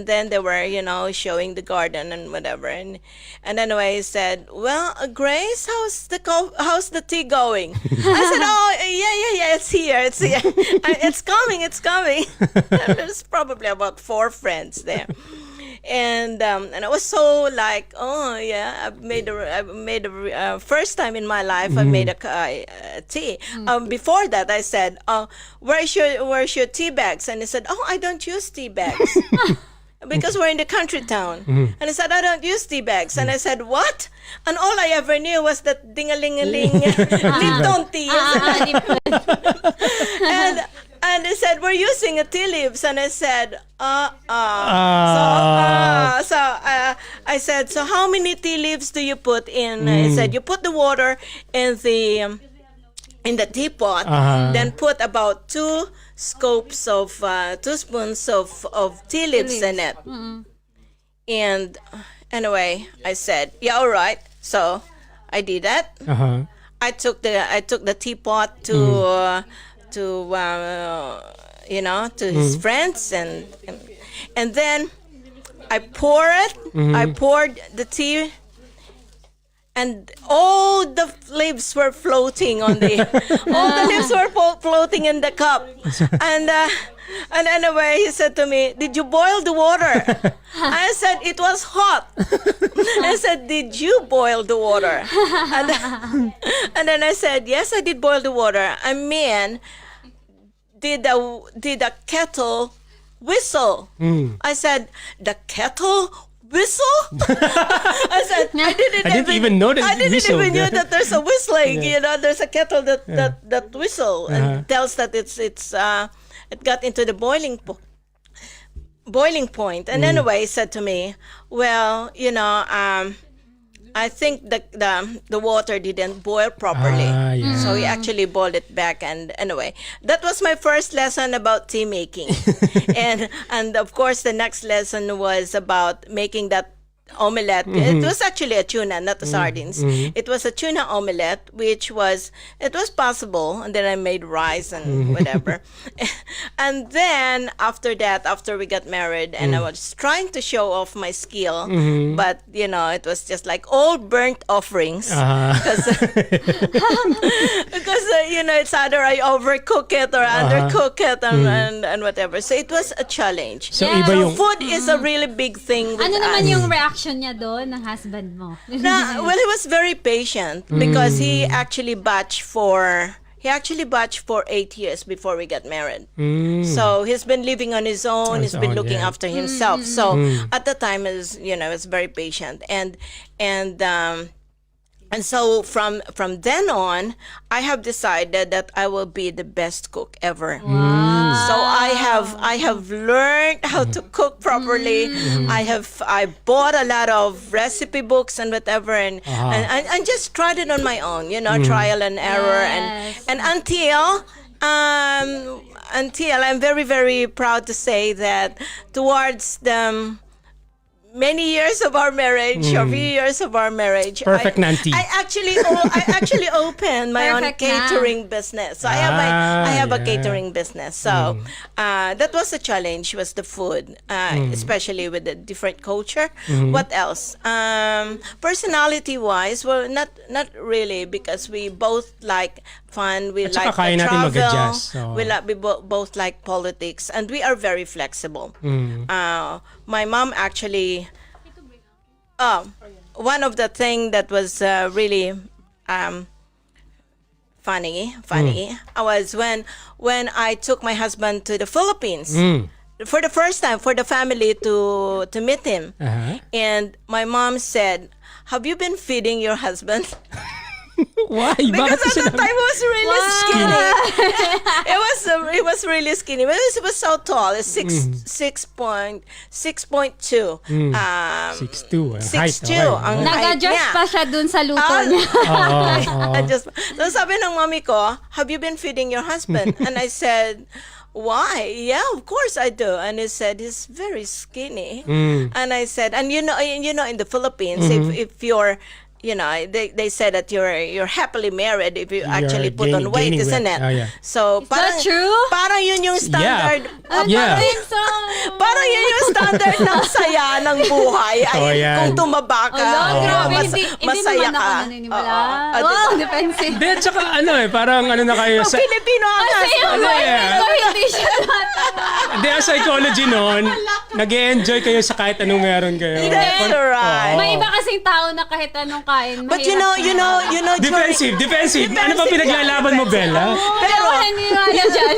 then they were, you know, showing the garden and whatever. And anyway, he said, "Well, Grace, how's the tea going?" I said, "Oh, yeah, it's here. It's coming. There's probably about 4 friends there. And I was so like, oh yeah, I made a first time in my life I made a tea. Before that I said, "Oh, where's your tea bags?" And he said, "Oh, I don't use tea bags." Because we're in the country town. And he said, "I don't use tea bags." And I said, "What?" And all I ever knew was that ding-a-ling-a-ling Lipton tea. And he said, "We're using tea leaves." And I said, I said, "So how many tea leaves do you put in?" He said, "You put the water in the teapot, then put about 2 scoops of 2 spoons of tea leaves in it." And anyway, I said, "Yeah, all right." So I did that. I took the teapot to his friends, and then I poured the tea, and all the leaves were floating floating in the cup. And anyway, he said to me, "Did you boil the water?" I said, "It was hot." I said, "Did you boil the water?" And then I said, "Yes, I did boil the water." I mean, did the kettle whistle? I said, "The kettle whistle?" I said, I didn't even know that that there's a whistling. You know, there's a kettle that whistle and tells that it got into the boiling point. And anyway, he said to me, "Well, you know, I think the water didn't boil properly." So he actually boiled it back. And anyway, that was my first lesson about tea making. and of course the next lesson was about making that omelette. It was actually a tuna, not the sardines. It was a tuna omelette, which was, it was possible. And then I made rice and whatever. And then after that, after we got married, and I was trying to show off my skill, but you know, it was just like all burnt offerings. Because you know, it's either I overcook it or undercook it and whatever. So it was a challenge. So, Yeah. iba yung... Food is a really big thing with Ano us. naman yung reaction niya doon ng husband mo? Well, he was very patient because he actually batched for 8 years before we got married. So he's been living on his own. He's been looking after himself. So at the time, is very patient and so from then on, I have decided that I will be the best cook ever. So I have learned how to cook properly. I bought a lot of recipe books and whatever, and just tried it on my own. Trial and error, and until I'm very, very proud to say that towards the many years of our marriage, or few years of our marriage, Perfect Nanti. I actually opened my own Perfect catering business. So I have a catering business. So that was a challenge, was the food, especially with the different culture. What else? Personality-wise, well, not really, because we both like fun. We At like saka kaya the natin travel. mag-adjust, so. We both like politics, and we are very flexible. My mom actually, one of the thing that was really funny was when I took my husband to the Philippines for the first time, for the family to meet him, and my mom said, "Have you been feeding your husband?" Why? Because Bakit at the time he was really skinny. It was really skinny. But he was so tall. It's 6.2. 6'2". Height. 6'2". Okay. Ang height Nag-adjust niya. pa siya dun sa luto niya. So sabi ng mami ko, "Have you been feeding your husband?" And I said, "Why? Yeah, of course I do." And he said, "He's very skinny." And I said, and in the Philippines, if you're, they say that you're happily married if you actually put on weight, gaining isn't weight. it? Oh, yeah. So that true? Parang yun yung standard. Yeah. Parang yun yung standard ng saya ng buhay. Ay, yan. kung tumaba ka, Grabe, hindi masaya naman ka. ako naniniwala. Oo. Wow, defensive. Hindi, at saka parang na kayo sa... Pilipino ang Kasi yung husband. boyfriend ko, hindi siya Hindi, ang psychology nun, nag-e-enjoy kayo sa kahit anong meron kayo. That's right. May iba kasing tao na kahit anong kain, But you know, Defensive. Ano ba pinaglalaban mo, Bella? Pero naniniwala dyan.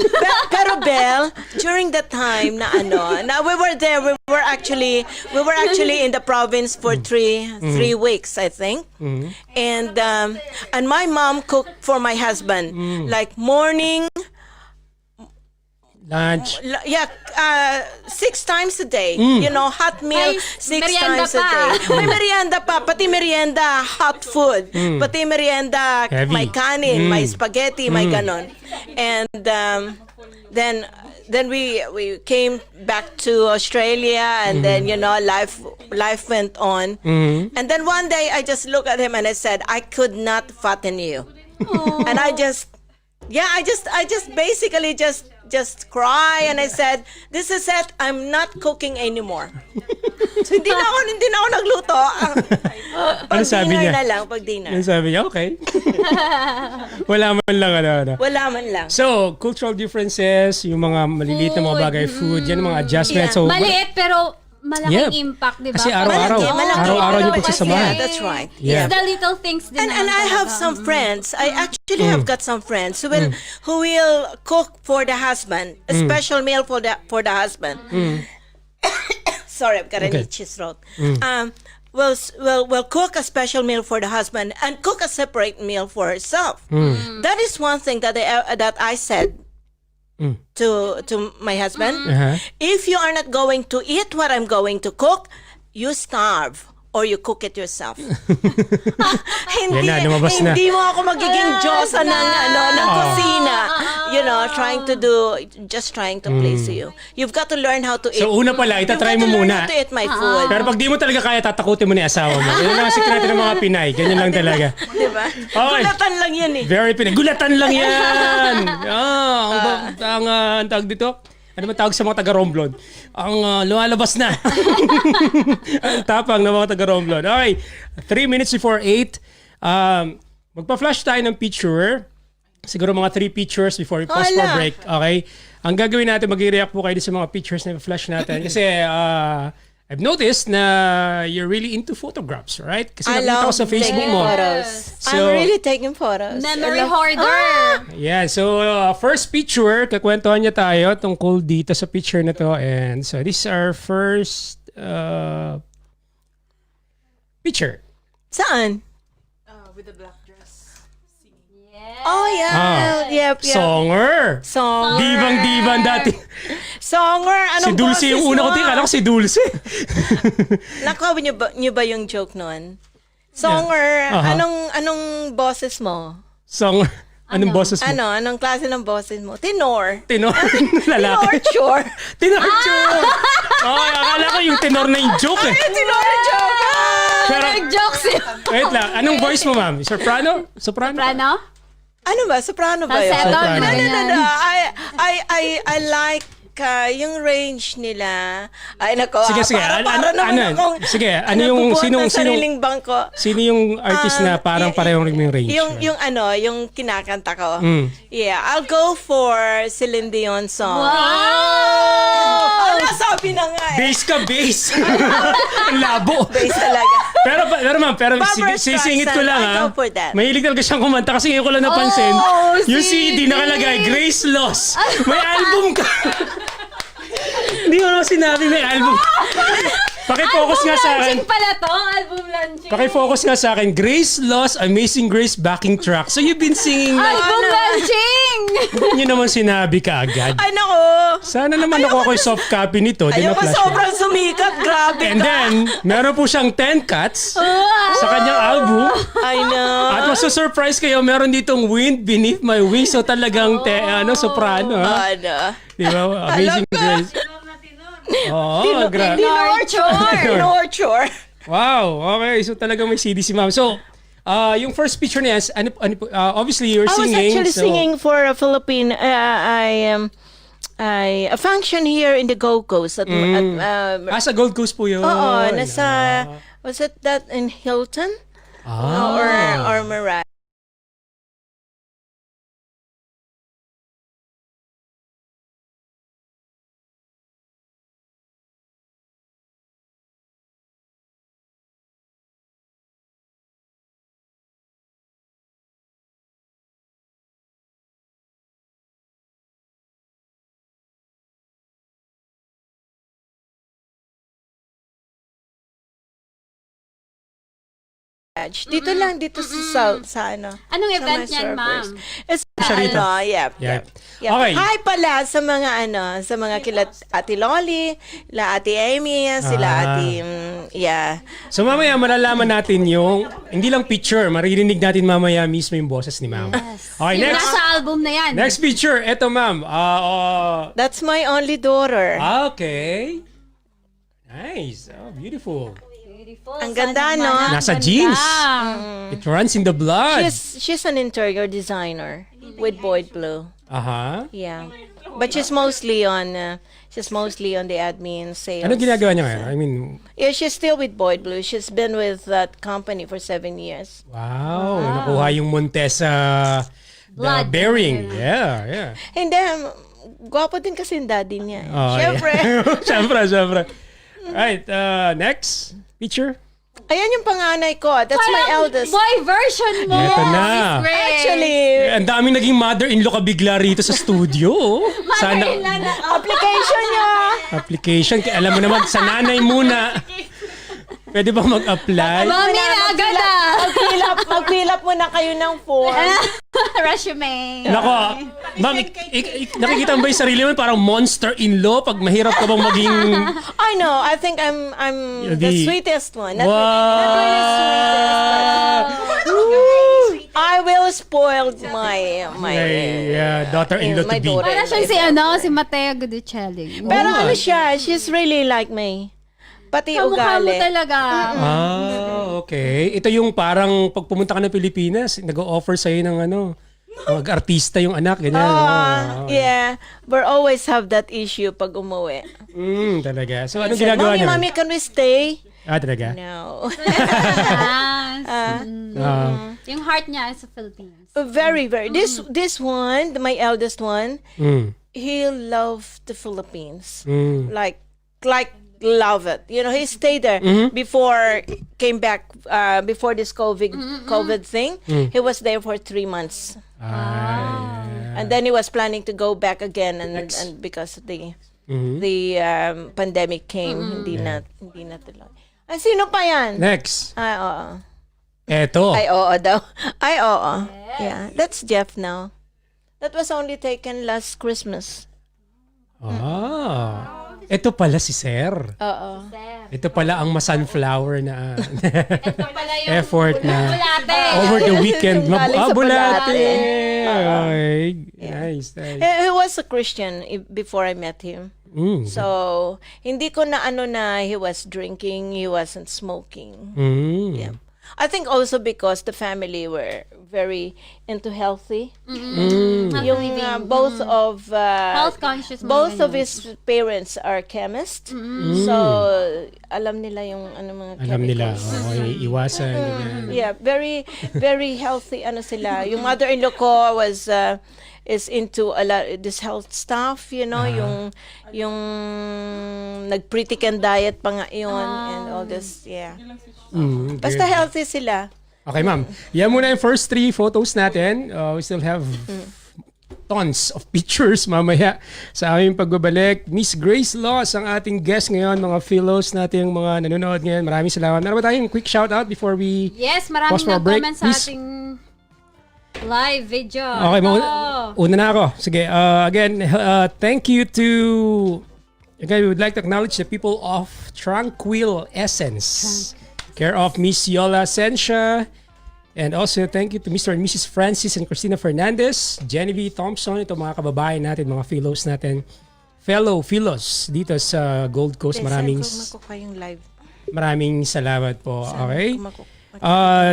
Pero Belle, during the time na we were there, we were actually in the province for three weeks, I think. And my mom cooked for my husband, like morning, Lunch. 6 times a day. Hot meal, Ay, 6 merienda times a pa. day. May merienda pa, pati merienda, hot food. Pati merienda, Heavy. may kanin, may spaghetti, may ganon. And then we came back to Australia, and then life went on. And then one day I just looked at him and I said, "I could not fatten you." And I just basically just cry, and I said, "This is it. I'm not cooking anymore." So hindi na ako nagluto. Ano sabi niya? Pag dinner. Ano sabi niya? Okay. Wala man lang. Wala man lang. So, cultural differences, yung mga maliliit na mga bagay, food, yan ang mga adjustments. Yeah. So, Maliit pero malaking impact, di ba? Kasi araw-araw niyo pagsasamahan. Yeah, that's right. Yeah. It's the little things din. And I have some friends. I actually have got some friends who will cook for the husband, a special meal for the husband. Sorry, I've got an itchy throat. Will cook a special meal for the husband and cook a separate meal for herself. That is one thing that I said to my husband. If you are not going to eat what I'm going to cook, you starve. or you cook it yourself. Yan na, lumabas na. Hindi mo ako magiging Diyosa ng kusina. You know, trying to please you. You've got to learn how to eat. So una pala, itatry mo muna. How to eat my food. Pero pag di mo talaga kaya, tatakutin mo ni asawa mo. Yan lang ang sikreto ng mga Pinay. Ganyan lang talaga. Diba? Okay. Gulatan lang yan eh. Very Pinay. Gulatan lang yan! Ang tawag dito? Ano ba tawag sa mga taga-Romblon? Ang lumalabas na. Ang tapang ng mga taga-Romblon. Okay. 3 minutes before 8. Magpa-flash tayo ng picture. Siguro mga 3 pictures before we pause for break. Okay? Ang gagawin natin, mag-react po kayo sa mga pictures na flash natin. Kasi I've noticed na you're really into photographs, right? Kasi nakita ko sa Facebook mo. So, I'm really taking photos. Memory hoarder. Yeah, so first picture, kakwentuhan niya tayo tungkol dito sa picture na to. And so this is our first picture. Saan? With the black dress. Oh, yeah. Yep. Songer. Divang-divan dati. Songer. Si Anong Dulce yung una ko tingin. Alam ko si Dulce. Nakuha niyo ba yung joke nun? Songer, anong boses mo? Songer. Anong boses mo? Anong klase ng boses mo? Tenor. Tenor. Lalaki. Tenor. Tenor joke. Akala ko yung tenor na yung joke eh. Tenor joke. Pero, Nag-jokes yun. wait lang. Anong voice mo, ma'am? Soprano? Soprano? Ano ba? Soprano ba yun? Falsetto? Soprano. No. I like yung range nila. Ay, nako. Sige. Ano yung sariling bangko. Sino yung artist na parang parehong rin yung range? Yung kinakanta ko. Yeah, I'll go for Celine Dion song. Wow! Nasabi na nga eh. Bass ka, bass. Ang labo. Bass talaga. Pero ma'am, Barbra sisingit ko lang Streisand, I go for that. Mahilig talaga siyang kumanta kasi ngayon ko lang napansin. Yung CD nakalagay, Grace Loss. May album ka. Hindi mo naman sinabi may album. Paki-focus nga sa akin. Launching pala to. Album launching. Paki-focus nga sa akin. Grace Loss, Amazing Grace backing track. So you've been singing na. Album launching! Hindi nyo naman sinabi ka agad. Ay, nako. Sana naman nakuha ko yung soft copy nito. Ayoko sobrang sumikat. Grabe And then, meron po siyang 10 cuts sa kanyang album. I know. At masu-surprise kayo, meron ditong Wind Beneath My Wings. So talagang soprano. Ha? Di ba? Amazing Grace. Oo, grabe. Tinorture. Wow, okay. So talagang may CD si ma'am. So, yung first picture niya, obviously you're singing. I was actually singing for a Philippine, a function here in the Gold Coast. At, sa Gold Coast po yun. Was it that in Hilton? Or Meriam? Dito sa ano. Anong sa event my yan, servers. ma'am? It's Yep. Okay. Hi pala sa mga sa mga kila Ate Loli, la Ate Amy, sila Ate So mamaya malalaman natin yung, hindi lang picture, maririnig natin mamaya mismo yung boses ni ma'am. Okay, Yung next. nasa album na yan. Next picture, eto ma'am. That's my only daughter. Okay. Nice. Oh, beautiful. Ang ganda, no? Nasa jeans. It runs in the blood. She's an interior designer with Bldg. Yeah. But she's mostly on the admin sales. Ano ginagawa niya ngayon? I mean, yeah, she's still with Bldg. She's been with that company for 7 years. wow. Nakuha yung Montesa Blood. bearing. Yeah. Hindi, gwapo din kasi yung daddy niya. Oh, Siyempre. Yeah. Siyempre. Right, next picture. Ayan yung panganay ko. That's my eldest. Boy version mo. Eto na. Actually, Ang daming naging mother-in-law ka bigla rito sa studio. application niya. Application. Alam mo naman, sa nanay muna. Pwede ba mag-apply? Mami na agad Mag-fill up Mag-fill up muna kayo ng form. Resume. Nako, ma'am, nakikita mo ba yung sarili mo parang monster-in-law pag mahirap ka bang maging... I know. I think I'm the sweetest one. Not really sweetest, but I will spoil my daughter-in-law to my be. daughter. Para siyang si Matea Gudicelli. Pero ano siya, she's really like me. Pati Kamukha mo ugali. talaga. Okay. Ito yung parang pag pumunta ka ng Pilipinas, nag-o-offer sa'yo ng mag-artista yung anak, ganyan. Yeah, but always have that issue pag umuwi. Talaga. So, anong ginagawa niya? Mommy, can we stay? Talaga? No. Yung heart niya is sa Philippines. Very, very. This one, my eldest one, he loved the Philippines. Like love it. You know, he stayed there before came back before this COVID thing. He was there for 3 months. And then he was planning to go back again and because the pandemic came, hindi na tuloy. Sino pa yan? Next. Ay, oo. Eto. Ay, oo daw. Ay, oo. Yeah, that's Jeff now. That was only taken last Christmas. Ito pala si Sir. Oo. Ito pala ang sunflower na Ito pala yung effort na bulate. over the weekend. Galing sa Bulate. bulate. Okay. Nice. He was a Christian before I met him. So, hindi ko na he was drinking, he wasn't smoking. Yeah. I think also because the family were very into healthy. Yung both of Health conscious mga both of ganyan. his parents are chemists. So, alam nila yung mga Alam nila. chemicals. Iwasan. ganyan. Yeah, very very healthy sila. Yung mother-in-law ko is into a lot this health stuff, you know, yung nag-pritican diet pa nga yun and all this, yeah. Basta healthy sila. Okay, ma'am. Yan muna yung first 3 photos natin. We still have tons of pictures mamaya sa aming pagbabalik. Miss Grace Laws ang ating guest ngayon, mga fellows natin, mga nanonood ngayon. Maraming salamat. Meron ba tayong quick shoutout before we Yes, pause maraming for a break? nag-comment sa Please. ating live video. Okay, una na ako. Sige, again, thank you to... Again, we would like to acknowledge the people of Tranquil Essence. Care of Miss Yola Sensha. And also, thank you to Mr. and Mrs. Francis and Christina Fernandez, Genevieve Thompson, ito mga kababayan natin, mga fellows natin, fellow fellows dito sa Gold Coast. Maraming salamat po. Okay?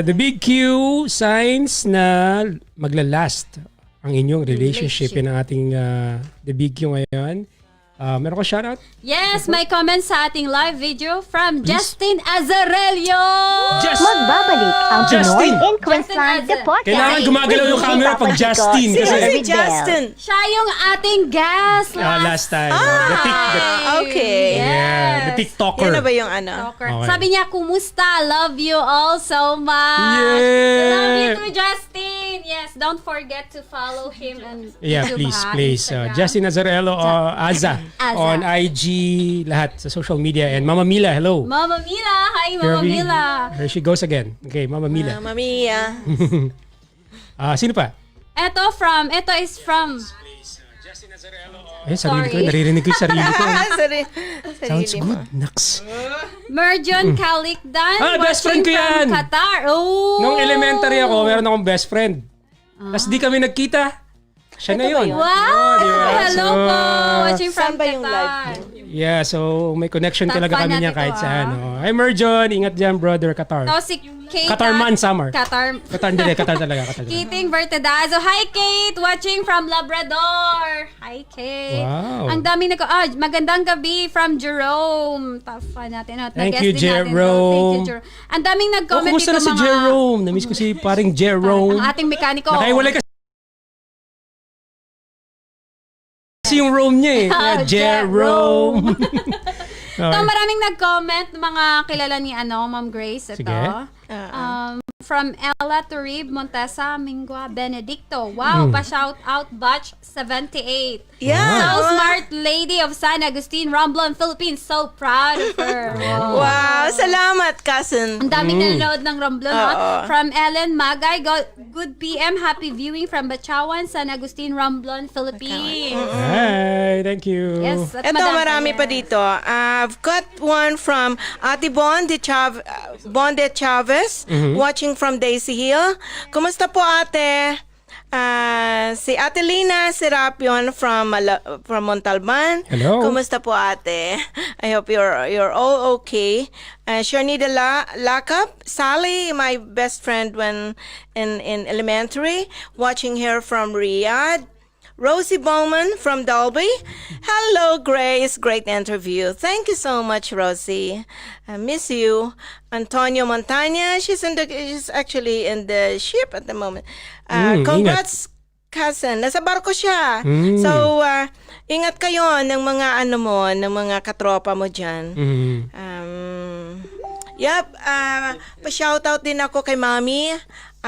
The Big Q signs na maglalast ang inyong relationship ng ating The Big Q ngayon. Meron ko shoutout? Yes, may comment sa ating live video from Justin Azarelio. Magbabalik ang Pinoy in Queensland, the podcast. Kailangan gumagalaw yung camera pag Justin. Sino Kasi si Justin? Siya yung ating guest last time. Okay. The TikToker. Yan na ba yung Okay. Sabi niya, kumusta? Love you all so much. Yeah. Love you too, Justin. Yes, don't forget to follow him and YouTube, please. Instagram. Justin Azarello, Aza, on IG, lahat sa social media. And Mama Mila, hello. Mama Mila. Hi, Mama Mila. Here she goes again. Okay, Mama Mila. Mamma mia. Sino pa? Ito is from Sarili ko. Sorry. Naririnig ko yung sarili ko. Sounds Sarili good. mo. Naks. Merjon Kalikdan. Best friend ko yan. From Qatar. Oh. Nung elementary ako, meron akong best friend. Tapos di kami nagkita. Siya na yun. Wow! diba? Hello po! Watching from Saan ba yung Qatar. Yeah, so may connection talaga Tapan kami niya natin kahit to, saan. Hi Merjon, ingat dyan brother, Qatar. Ito si Kate. Qatar man, summer. Qatar. Qatar talaga. Kiting Bertedazo. Hi Kate! Watching from Labrador. Hi Kate. Wow. Ang daming magandang gabi from Jerome. Tafa natin. Thank Nag-guest you, din natin. Jerome. Thank you, Jerome. Ang daming nag-comment Kumusta na si Jerome? Namiss ko si paring Jerome. Ang ating mekaniko. Nakaiwalay kasi yung Rome niya eh. Jerome. Ito, maraming nag-comment, mga kilala ni Ma'am Grace. Ito. Sige. from Ella Turib, Montesa, Mingua, Benedicto. Wow, pa-shout out batch 78. Yeah. So smart lady of San Agustin, Romblon, Philippines. So proud of her. Wow, salamat, cousin. Ang daming nanonood ng Romblon. From Ellen Magay, good PM, happy viewing from Bachawan, San Agustin, Romblon, Philippines. Hi, thank you. Yes, at Ito, Madam marami pa Ayer. dito. I've got one from Ate Bonde Chavez, watching from Daisy Hill. Kumusta po, ate? Si Ate Lina Serapion from Montalban. Hello. Kumusta po, ate? I hope you're all okay. Sharnida Lakap, Sally, my best friend when in elementary, watching her from Riyadh. Rosie Bowman from Dolby. Hello, Grace. Great interview. Thank you so much, Rosie. I miss you. Antonio Montaña. She's actually in the ship at the moment. Congrats, cousin. Nasa barko siya. So, ingat kayo ng mga ng mga katropa mo dyan. Pa-shoutout din ako kay Mami.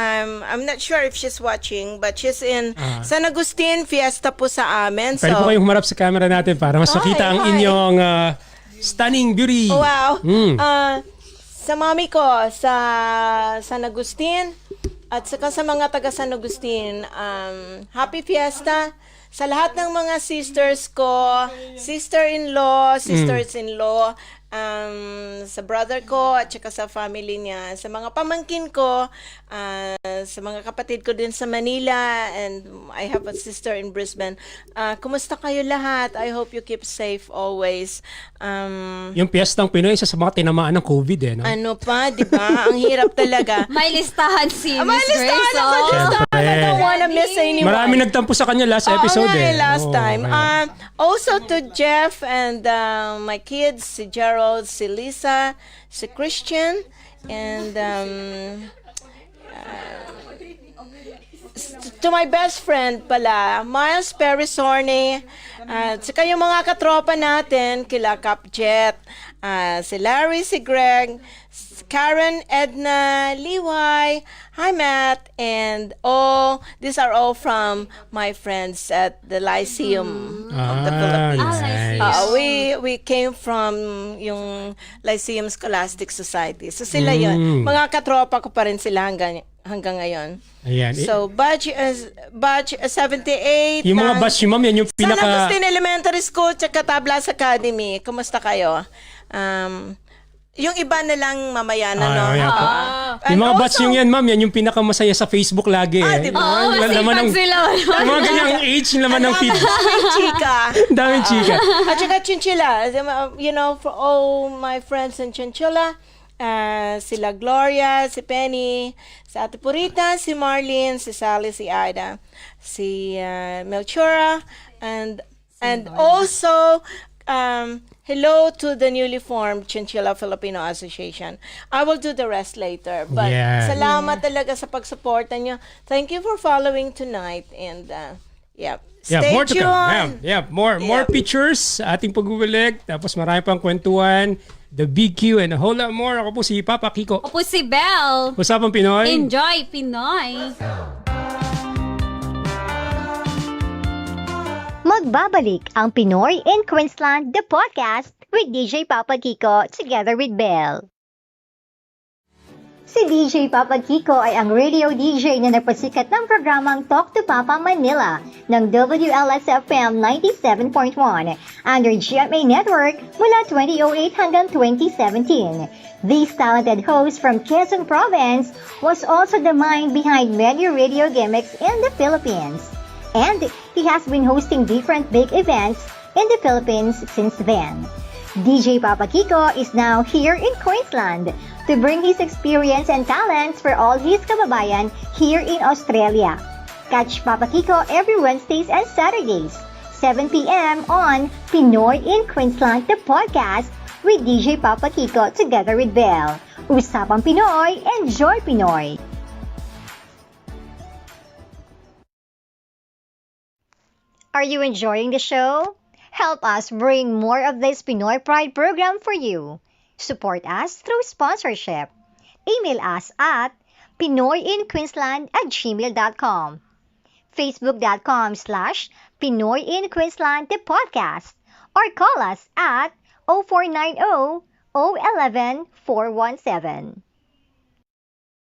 I'm not sure if she's watching, but she's in San Agustin, fiesta po sa amin. Pwede po kayong humarap sa camera natin para mas makita ang inyong stunning beauty. Wow. Sa mami ko, sa San Agustin, at saka sa mga taga San Agustin, happy fiesta. Sa lahat ng mga sisters ko, sister-in-law, sisters-in-law, sa brother ko at saka sa family niya, sa mga pamangkin ko, sa mga kapatid ko din sa Manila, and I have a sister in Brisbane. Kumusta kayo lahat? I hope you keep safe always. Yung piyestang Pinoy, isa sa mga tinamaan ng COVID no? Ano pa, di ba? Ang hirap talaga. May listahan si Miss May Grace. listahan ako, listahan. I don't wanna miss anyone. Marami nagtampo sa kanya last episode Last time. man. Also to Jeff and my kids, si Gerald, si Lisa, si Christian, and to my best friend pala, Miles Perisorne, at saka yung mga katropa natin, kila Capjet, si Larry, si Greg, si Karen, Edna, Liway, hi Matt, and these are all from my friends at the Lyceum of the Philippines. Nice. We came from yung Lyceum Scholastic Society. So sila yun. Mga katropa ko pa rin sila hanggang ngayon. Ayan. So, batch 78. Yung mga batch ma'am, yan yung San pinaka... Agustin Elementary School tsaka Tablas Academy. Kumusta kayo? Yung iba na lang mamaya na, no? Yung mga batch yung yan, ma'am, yan yung pinakamasaya sa Facebook lagi. Diba? Masipag sila. Yung mga ganyang age, yung laman ng feed. Daming chika. Daming chika. At saka Chinchilla. You know, for all my friends in Chinchilla, sila Gloria, si Penny, si Ate Purita, si Marlene, si Sally, si Ida, si Melchora, and also hello to the newly formed Chinchilla Filipino Association. I will do the rest later, but salamat talaga sa pagsuporta nyo. Thank you for following tonight, and stay more to tuned. come. More pictures sa ating pag-uwilig, tapos marami pang kwentuhan, the Big Q, and a whole lot more. Ako po si Papa Kiko. Ako po si Belle. Usapang Pinoy. Enjoy Pinoy. Magbabalik ang Pinoy in Queensland, the podcast with DJ Papa Kiko together with Belle. Si DJ Papa Kiko ay ang radio DJ na nagpasikat ng programang Talk to Papa Manila ng WLS-FM 97.1 under GMA Network mula 2008 hanggang 2017. This talented host from Quezon Province was also the mind behind many radio gimmicks in the Philippines. And he has been hosting different big events in the Philippines since then. DJ Papa Kiko is now here in Queensland to bring his experience and talents for all his kababayan here in Australia. Catch Papa Kiko every Wednesdays and Saturdays, 7 p.m. on Pinoy in Queensland, the podcast with DJ Papa Kiko together with Belle. Usapang Pinoy, enjoy Pinoy! Are you enjoying the show? Help us bring more of this Pinoy Pride program for you. Support us through sponsorship. Email us at pinoyinqueensland@gmail.com, facebook.com/Pinoy in Queensland the podcast, or call us at 0490-011-417.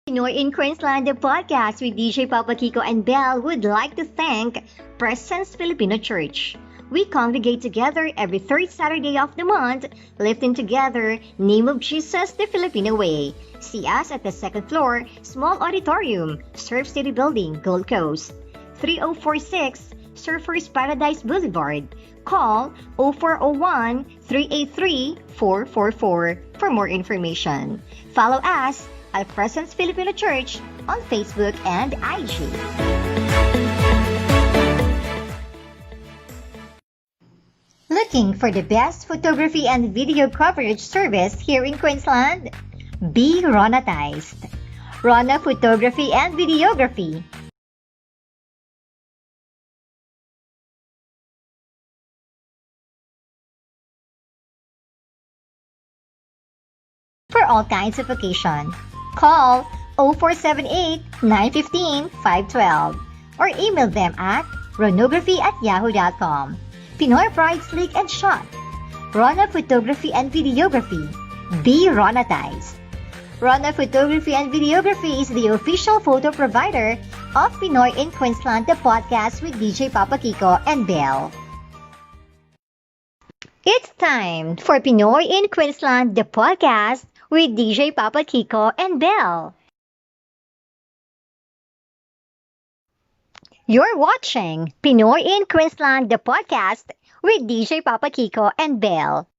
Pinoy in Queensland the podcast with DJ Papa Kiko and Belle would like to thank Presence Filipino Church. We congregate together every third Saturday of the month, lifting together Name of Jesus the Filipino Way. See us at the second floor, Small Auditorium, Surf City Building, Gold Coast, 3046 Surfers Paradise Boulevard. Call 0401-383-444 for more information. Follow us at Presence Filipino Church on Facebook and IG. Looking for the best photography and video coverage service here in Queensland? Be Ronatized. Rona Photography and Videography. For all kinds of occasion, call 0478-915-512 or email them at ronography@yahoo.com. Pinoy Pride Slick and Shot. Rona Photography and Videography. Be Ronatized. Rona Photography and Videography is the official photo provider of Pinoy in Queensland, the podcast with DJ Papa Kiko and Belle. It's time for Pinoy in Queensland, the podcast with DJ Papa Kiko and Belle. You're watching Pinoy in Queensland, the podcast with DJ Papa Kiko and Belle.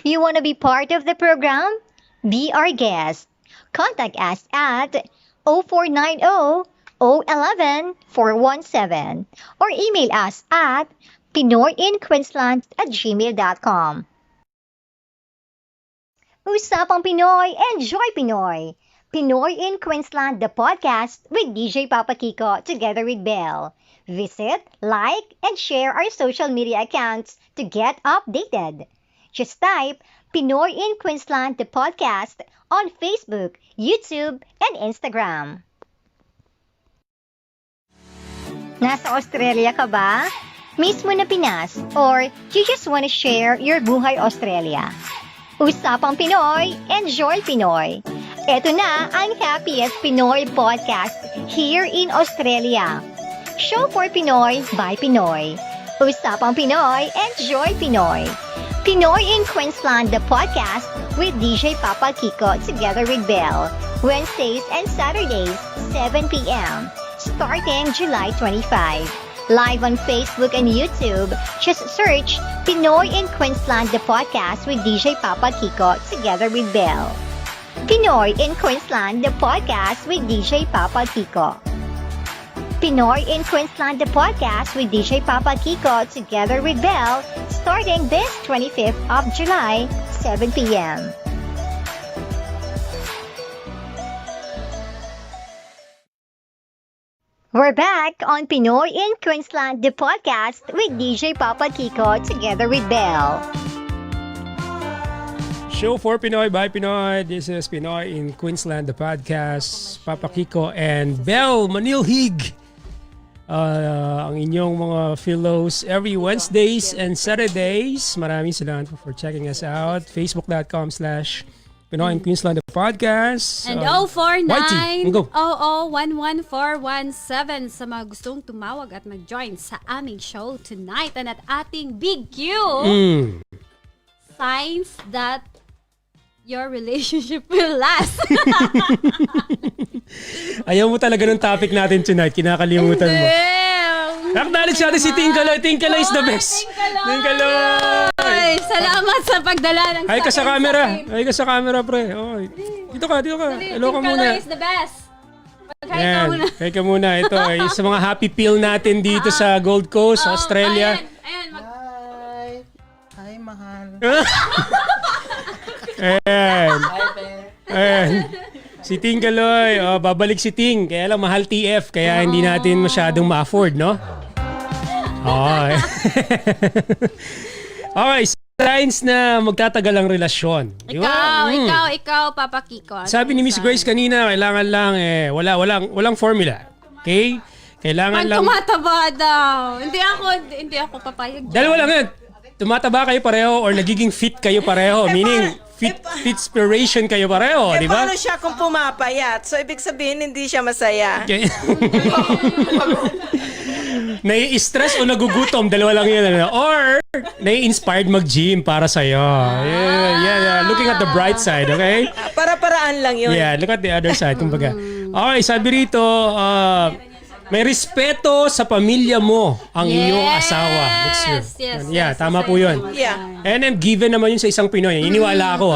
You want to be part of the program? Be our guest. Contact us at 0490-011-417 or email us at pinoyinqueensland@gmail.com. Usapang Pinoy, enjoy Pinoy! Pinoy in Queensland, the podcast with DJ Papa Kiko together with Belle. Visit, like, and share our social media accounts to get updated. Just type Pinoy in Queensland, the podcast on Facebook, YouTube, and Instagram. Nasa Australia ka ba? Mismo na Pinas? Or you just want to share your buhay Australia? Usapang Pinoy, enjoy Pinoy! Ito na ang happiest Pinoy podcast here in Australia. Show for Pinoy by Pinoy. Usapang Pinoy, enjoy Pinoy. Pinoy in Queensland, the podcast with DJ Papa Kiko together with Belle. Wednesdays and Saturdays, 7 p.m. starting July 25. Live on Facebook and YouTube, just search Pinoy in Queensland, the podcast with DJ Papa Kiko together with Belle. Pinoy in Queensland, the podcast with DJ Papa Kiko. Pinoy in Queensland, the podcast with DJ Papa Kiko together with Belle, starting this 25th of July, 7 p.m. We're back on Pinoy in Queensland, the podcast with DJ Papa Kiko together with Belle. Show for Pinoy by Pinoy. This is Pinoy in Queensland, the podcast. Papa Kiko and Belle Manilhig. Ang inyong mga fellows every Wednesdays and Saturdays. Maraming salamat for checking us out. Facebook.com/Pinoy in Queensland, the podcast. And 049-00-11417 sa mga gustong tumawag at mag-join sa aming show tonight. And at ating Big Q, signs that your relationship will last. Ayaw mo talaga ng topic natin tonight. Kinakalimutan mo. Acknowledge natin si Tinkaloy. Tinkaloy is the best. Tinkaloy! Salamat sa pagdala ng Hi ka sa camera. Hi ka sa camera, pre. Oh, dito ka. Hello ka muna. Tinkaloy is the best. Mag-hi ka Yan. muna. Hi ka muna. Ito ay sa mga happy pill natin dito sa Gold Coast, Australia. Ayan. Hi, mahal. Ayan. Ayan. Si Ting Kaloy, babalik si Ting. Kaya lang mahal TF, kaya hindi natin masyadong ma-afford, no? Okay. Okay. signs na magtatagal ang relasyon. Di ba? Ikaw, Papa Kiko. Sabi ni Miss Grace kanina, kailangan lang walang formula. Okay? Kailangan lang tumataba daw. Hindi ako papayag. Dalawa lang yan. Tumataba kayo pareho or nagiging fit kayo pareho. Meaning, fitspiration kayo pareho. Di ba? Paano siya kung pumapayat? So, ibig sabihin, hindi siya masaya. Okay. Nai-stress o nagugutom, dalawa lang yun. Or, nai-inspired mag-gym para sa'yo. Yeah. Looking at the bright side, okay? Para-paraan lang yun. Yeah, look at the other side. Kumbaga. Okay, sabi rito, may respeto sa pamilya mo ang iyong asawa. Yes, tama po yun. Yeah. And then given naman yun sa isang Pinoy. Iniwala ako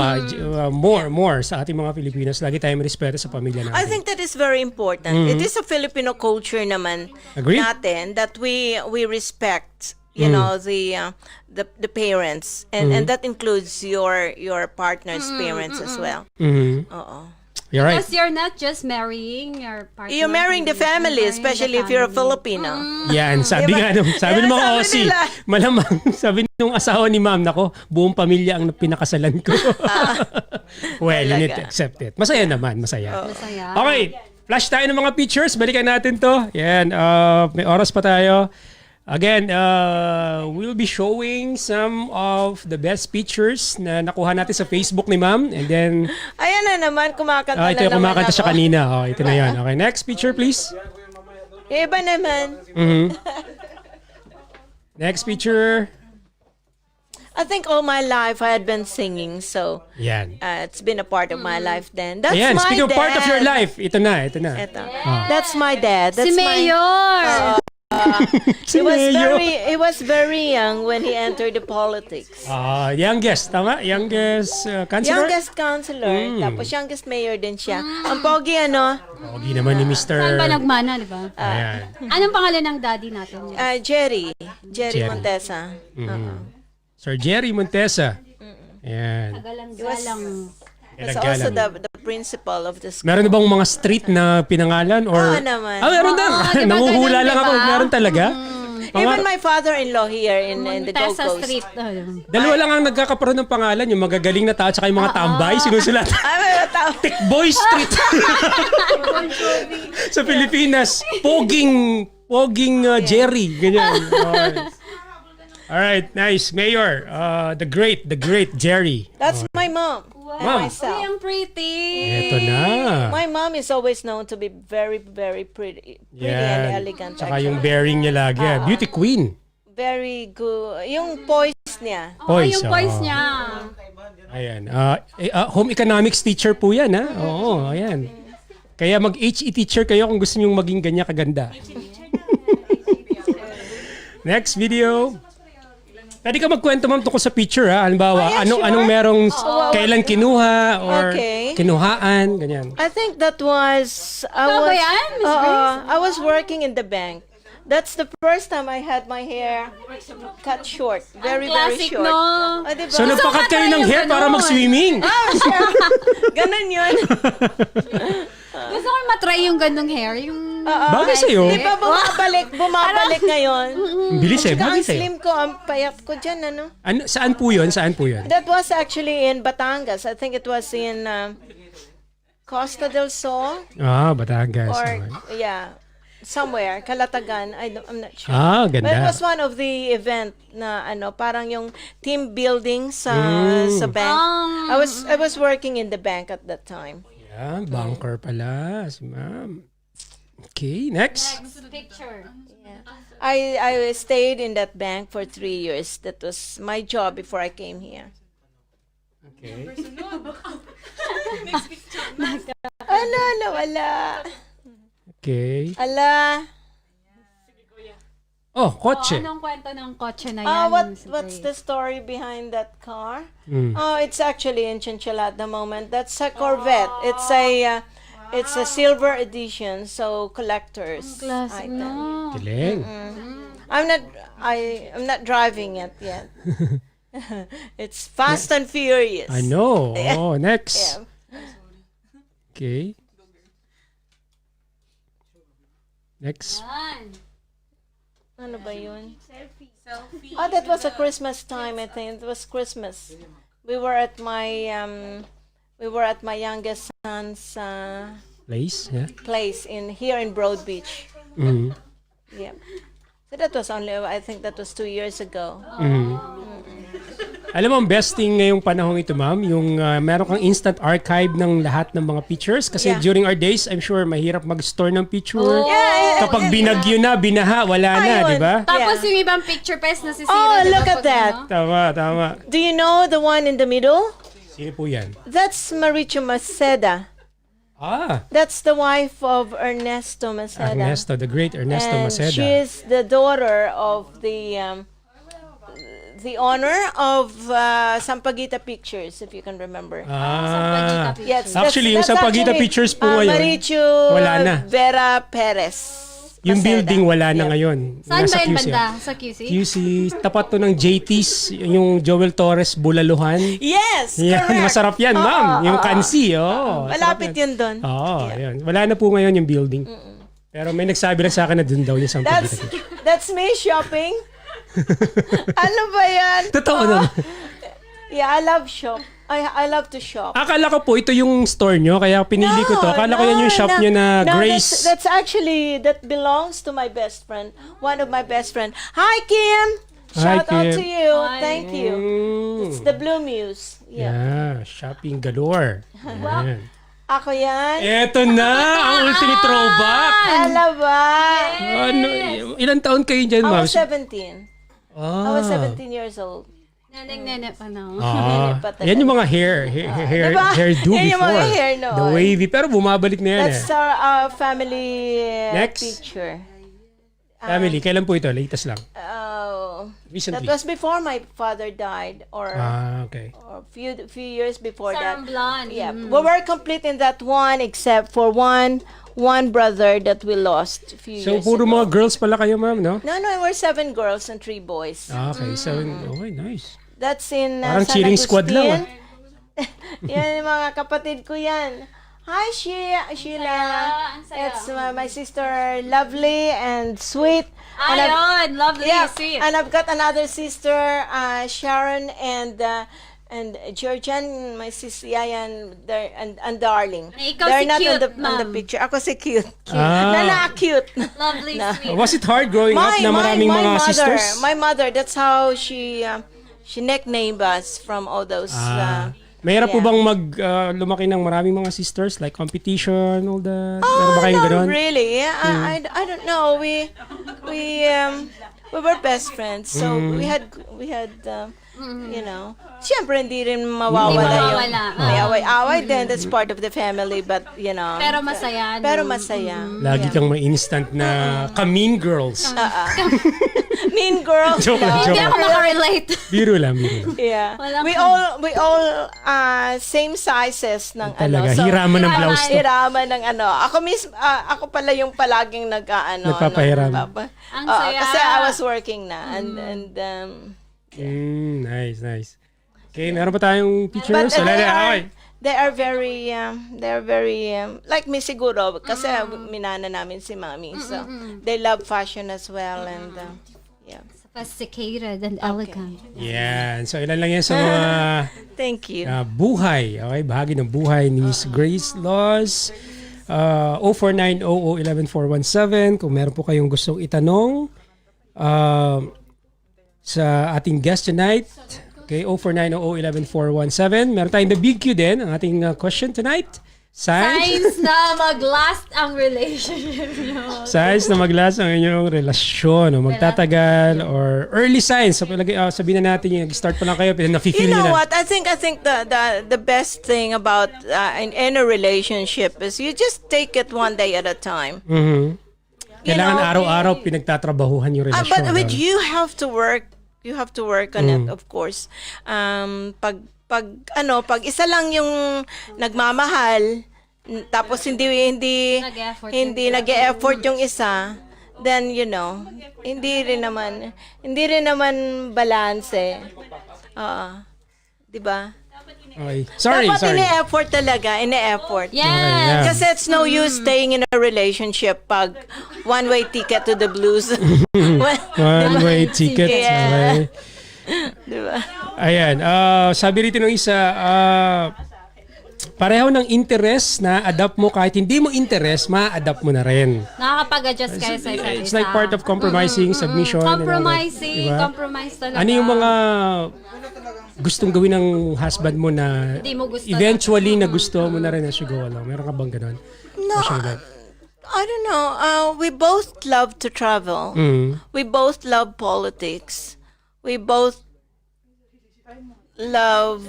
more sa ating mga Filipinos. Lagi tayong respeto sa pamilya natin. I think that is very important. It is a Filipino culture naman natin that we respect, you know, the parents, and that includes your partner's parents as well. Oo. You're right. Because you're not just marrying your partner. You're marrying the family, especially if you're a Filipino. Yan, sabi nga nung, sabi ng mga sabi Aussie, nila. malamang, sabi nung asawa ni ma'am, nako, buong pamilya ang pinakasalan ko. Well, you need to accept it. Masaya naman, masaya. Masaya. Okay, flash tayo ng mga pictures. Balikan natin to. Yan, may oras pa tayo. Again, we'll be showing some of the best pictures na nakuha natin sa Facebook ni ma'am. And then, Ayan na naman, kumakanta na ito yung naman kumakanta ako. siya kanina. Oh, ito na yan. Okay, next picture please. Iba naman. Next picture. I think all my life I had been singing, so Yan. it's been a part of my life then. That's Ayan, my speaking of dad. part of your life, ito na. Ito. That's my dad. That's Si Mayor! He was very young when he entered the politics. Youngest, tama? Youngest councilor? Youngest councilor, tapos youngest mayor din siya. Ang pogi Pogi naman ni Mr. Saan ba nagmana, di ba? Ayan. Anong pangalan ng daddy natin? Jerry Jerry. Montesa. Sir Jerry Montesa. Ayan. Galang-galang. He's also the principal of the school. Meron na bang mga street na pinangalan? Or... naman. Meron na. Diba Nanguhula ganun, lang ako. diba? Meron talaga. Even my father-in-law here in the Gold Montesa Coast. Street. Dalawa lang ang nagkakaroon ng pangalan. Yung magagaling na tao at saka yung mga tambay. Sinusulat. Tikboy Street. Sa Pilipinas. Poging Jerry. Ganyan. Alright, nice. Mayor, the great Jerry. That's my mom. Ma'am. Myself. Ay, ang pretty. Ito na. My mom is always known to be very, very pretty and elegant. Tsaka yung bearing niya lagi. Beauty queen. Very good. Yung poise niya. Poise. Yung voice niya. Ayan. Home economics teacher po yan, ha? Oo, ayan. Kaya mag-HE teacher kayo kung gusto nyong maging ganyan kaganda. Next video. Pwede ka magkwento, ma'am, tungkol sa picture, ha? Halimbawa, sure. anong merong kailan kinuha or kinuhaan, ganyan. I think that was... Ikaw ba yan, Miss Grace? I was working in the bank. That's the first time I had my hair cut short. Very, very Classic, short. no? Diba? So, nagpakat kayo ng hair para mag-swimming. Ganun yun. Gusto ko matry yung gandong hair. Yung... Bagay sa'yo. Di ba bumabalik ngayon? Bilis eh, Ang bagay sa'yo. slim ko, ang payat ko dyan, ano? Saan po yun? Saan po yun? That was actually in Batangas. I think it was in Costa del Sol. Batangas. Or, yeah, somewhere. Kalatagan. I'm not sure. Ganda. But it was one of the event na parang yung team building sa bank. I was working in the bank at that time. Yan, banker pala si ma'am. Okay, next. Picture. Yeah. I stayed in that bank for 3 years. That was my job before I came here. Okay. Wala. Okay. Ala. Oh, kotse. Anong kwento ng kotse na yan? What's the story behind that car? It's actually in Chinchilla at the moment. That's a Corvette. It's a silver edition, so collectors Classic, item. no? Galing. I'm not driving it yet. It's Fast and Furious. I know. Oh, next. Yeah. Okay. Next. Yan. Ano ba yun? Oh, that was a Christmas time. I think it was Christmas. We were at my youngest son's place here in Broad Beach. Mhm. Yeah. So that was I think that was 2 years ago. Alam mo, ang best thing ngayong panahong ito, ma'am, yung meron kang instant archive ng lahat ng mga pictures. Kasi during our days, I'm sure mahirap mag-store ng picture. Kapag binagyo na, binaha, wala na, di ba? Tapos yung ibang picture pes nasisira. Oh, diba, look at pag that. ano? Tama. Do you know the one in the middle? Sino po yan? That's Meriam Maceda. That's the wife of Ernesto Maceda. Ernesto, the great Ernesto And Maceda. she's the daughter of the owner of Sampaguita Pictures, if you can remember. Yes, Actually, yung Sampaguita Pictures po ngayon, Marichu wala na. Vera Perez. Yung Maceda. building wala na ngayon. Saan Nasa ba yung QC. banda? Sa QC? QC, tapat to ng JT's, yung Joel Torres Bulaluhan. Yes, Yan, correct. masarap yan, ma'am. Yung kansi, Malapit yun doon. Yan. Wala na po ngayon yung building. Pero may nagsabi lang sa akin na dun daw yung Sampaguita Pictures. That's me shopping. Ano ba yan? Totoo naman. Yeah, I love shop. I love to shop. Akala ko po ito yung store nyo, kaya pinili ko to. Akala ko yan yung shop nyo na Grace. That's actually, that belongs to my best friend. One of my best friend. Hi, Kim! Shout out Kim. to you. Hi. Thank you. It's the Blue Muse. Yeah. Shopping galore. Yan. Ako yan. Eto na, ang ultimate throwback. Alam ba? Ano, ilan taon kayo dyan, I ma'am? was 17. I was 17 years old. Neneng-nene pa na. Yan yung mga Diba? hairdo Yan yung before. mga hair noon. The wavy. Pero bumabalik na yan That's our family Next. picture. Family, kailan po ito? Latest lang. That Recently. was before my father died, or Okay. or few years before that. Sarang blonde. Yeah, we were complete in that one, except for one brother that we lost a few So, years puro ago. mga girls pala kayo, ma'am, no? No, we're 7 girls and 3 boys. Okay, so, okay, nice. That's in Parang San cheering squad lang, Yan yung mga kapatid ko yan. Hi, Sheila. ang saya. It's my sister, lovely and sweet. Ayun, lovely, sweet. And I've got another sister, Sharon and Georgian, my sister Yayan, and Darling. Ikaw They're si not cute, on the ma'am. picture. Ako si cute. Ah. Cute. Lovely, sweet. Was it hard growing up na maraming mga sisters? My mother, that's how she nicknamed us from all those. Mahirap po yeah. bang lumaki ng maraming mga sisters? Like competition, all that? Meron ba kayong Not ganon? really. I don't know. We were best friends, so we had you know. Siyempre hindi rin mawawala Hindi yung mawawala. may away-away din. That's part of the family, but you know. Pero masaya. no? Pero masaya. Lagi kang may instant na ka-mean girls. Mean girl. Joke lang, Hindi joke ako lang. makarelate. Biro lang. Yeah. Walang- We all same sizes ng Talaga, So, hiraman ng blouse to. hiraman ng ako pala yung palaging Nagpapahiram. Ang saya. Kasi I was working na and Nice. Okay, meron pa tayong pictures? Wala na, okay. they are very like me siguro kasi minana namin si Mami, so they love fashion as well, and yeah. Sophisticated and elegant. Yan. So, ilan lang yan sa mga Thank you. buhay. Okay, bahagi ng buhay ni Miss Grace Laws. 0490011417. Kung meron po kayong gustong itanong sa ating guest tonight. Okay, 0490011417. Meron tayong the big Q din, ang ating question tonight. Signs na mag-last ang relationship nyo. Signs na mag-last ang inyong relasyon o magtatagal or early signs. So, sabihin na natin yung start pa lang kayo, pero nafe-feel You nyo know na. what? I think the best thing about in a relationship is you just take it one day at a time. Mhm. Kailangan know, araw-araw pinagtatrabahuhan yung relasyon. But you have to work. You have to work on it, of course. Pag isa lang yung nagmamahal, tapos hindi nag-e-effort yung isa, then you know, hindi rin naman balance. 'Di ba? Okay. Sorry. ine-effort talaga. Ine-effort. Yes. Okay, yeah. Kasi it's no use staying in a relationship pag one-way ticket to the blues. One-way ticket. Yeah. Okay. Diba? Ayan. Sabi rito ng isa, pareho ng interest na adapt mo kahit hindi mo interest, ma-adapt mo na rin. Nakakapag-adjust kayo sa isa't isa. It's like part of compromising, submission. Compromising. Diba? Compromise talaga. Ano yung mga gustong gawin ng husband mo na Hindi mo gusto eventually na gusto mo na rin as you go along? Meron ka bang ganun? No, I don't know. We both love to travel. We both love politics. We both love,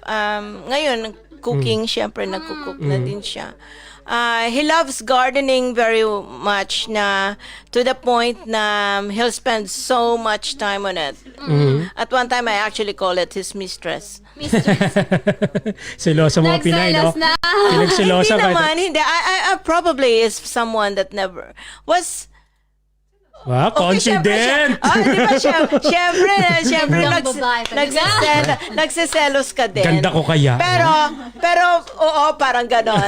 ngayon, cooking, syempre nagkukook na din siya. He loves gardening very much na to the point na he'll spend so much time on it. At one time, I actually call it his mistress. Selosa mga Pinay, no? Nagselos na. Pinagselosa Hindi ka. naman, hindi. I probably is someone that never was. Wow, confident! Di ba, syempre, Gandang babae talaga. nagsiselos ka din. Ganda ko kaya. Pero, oo, parang ganon.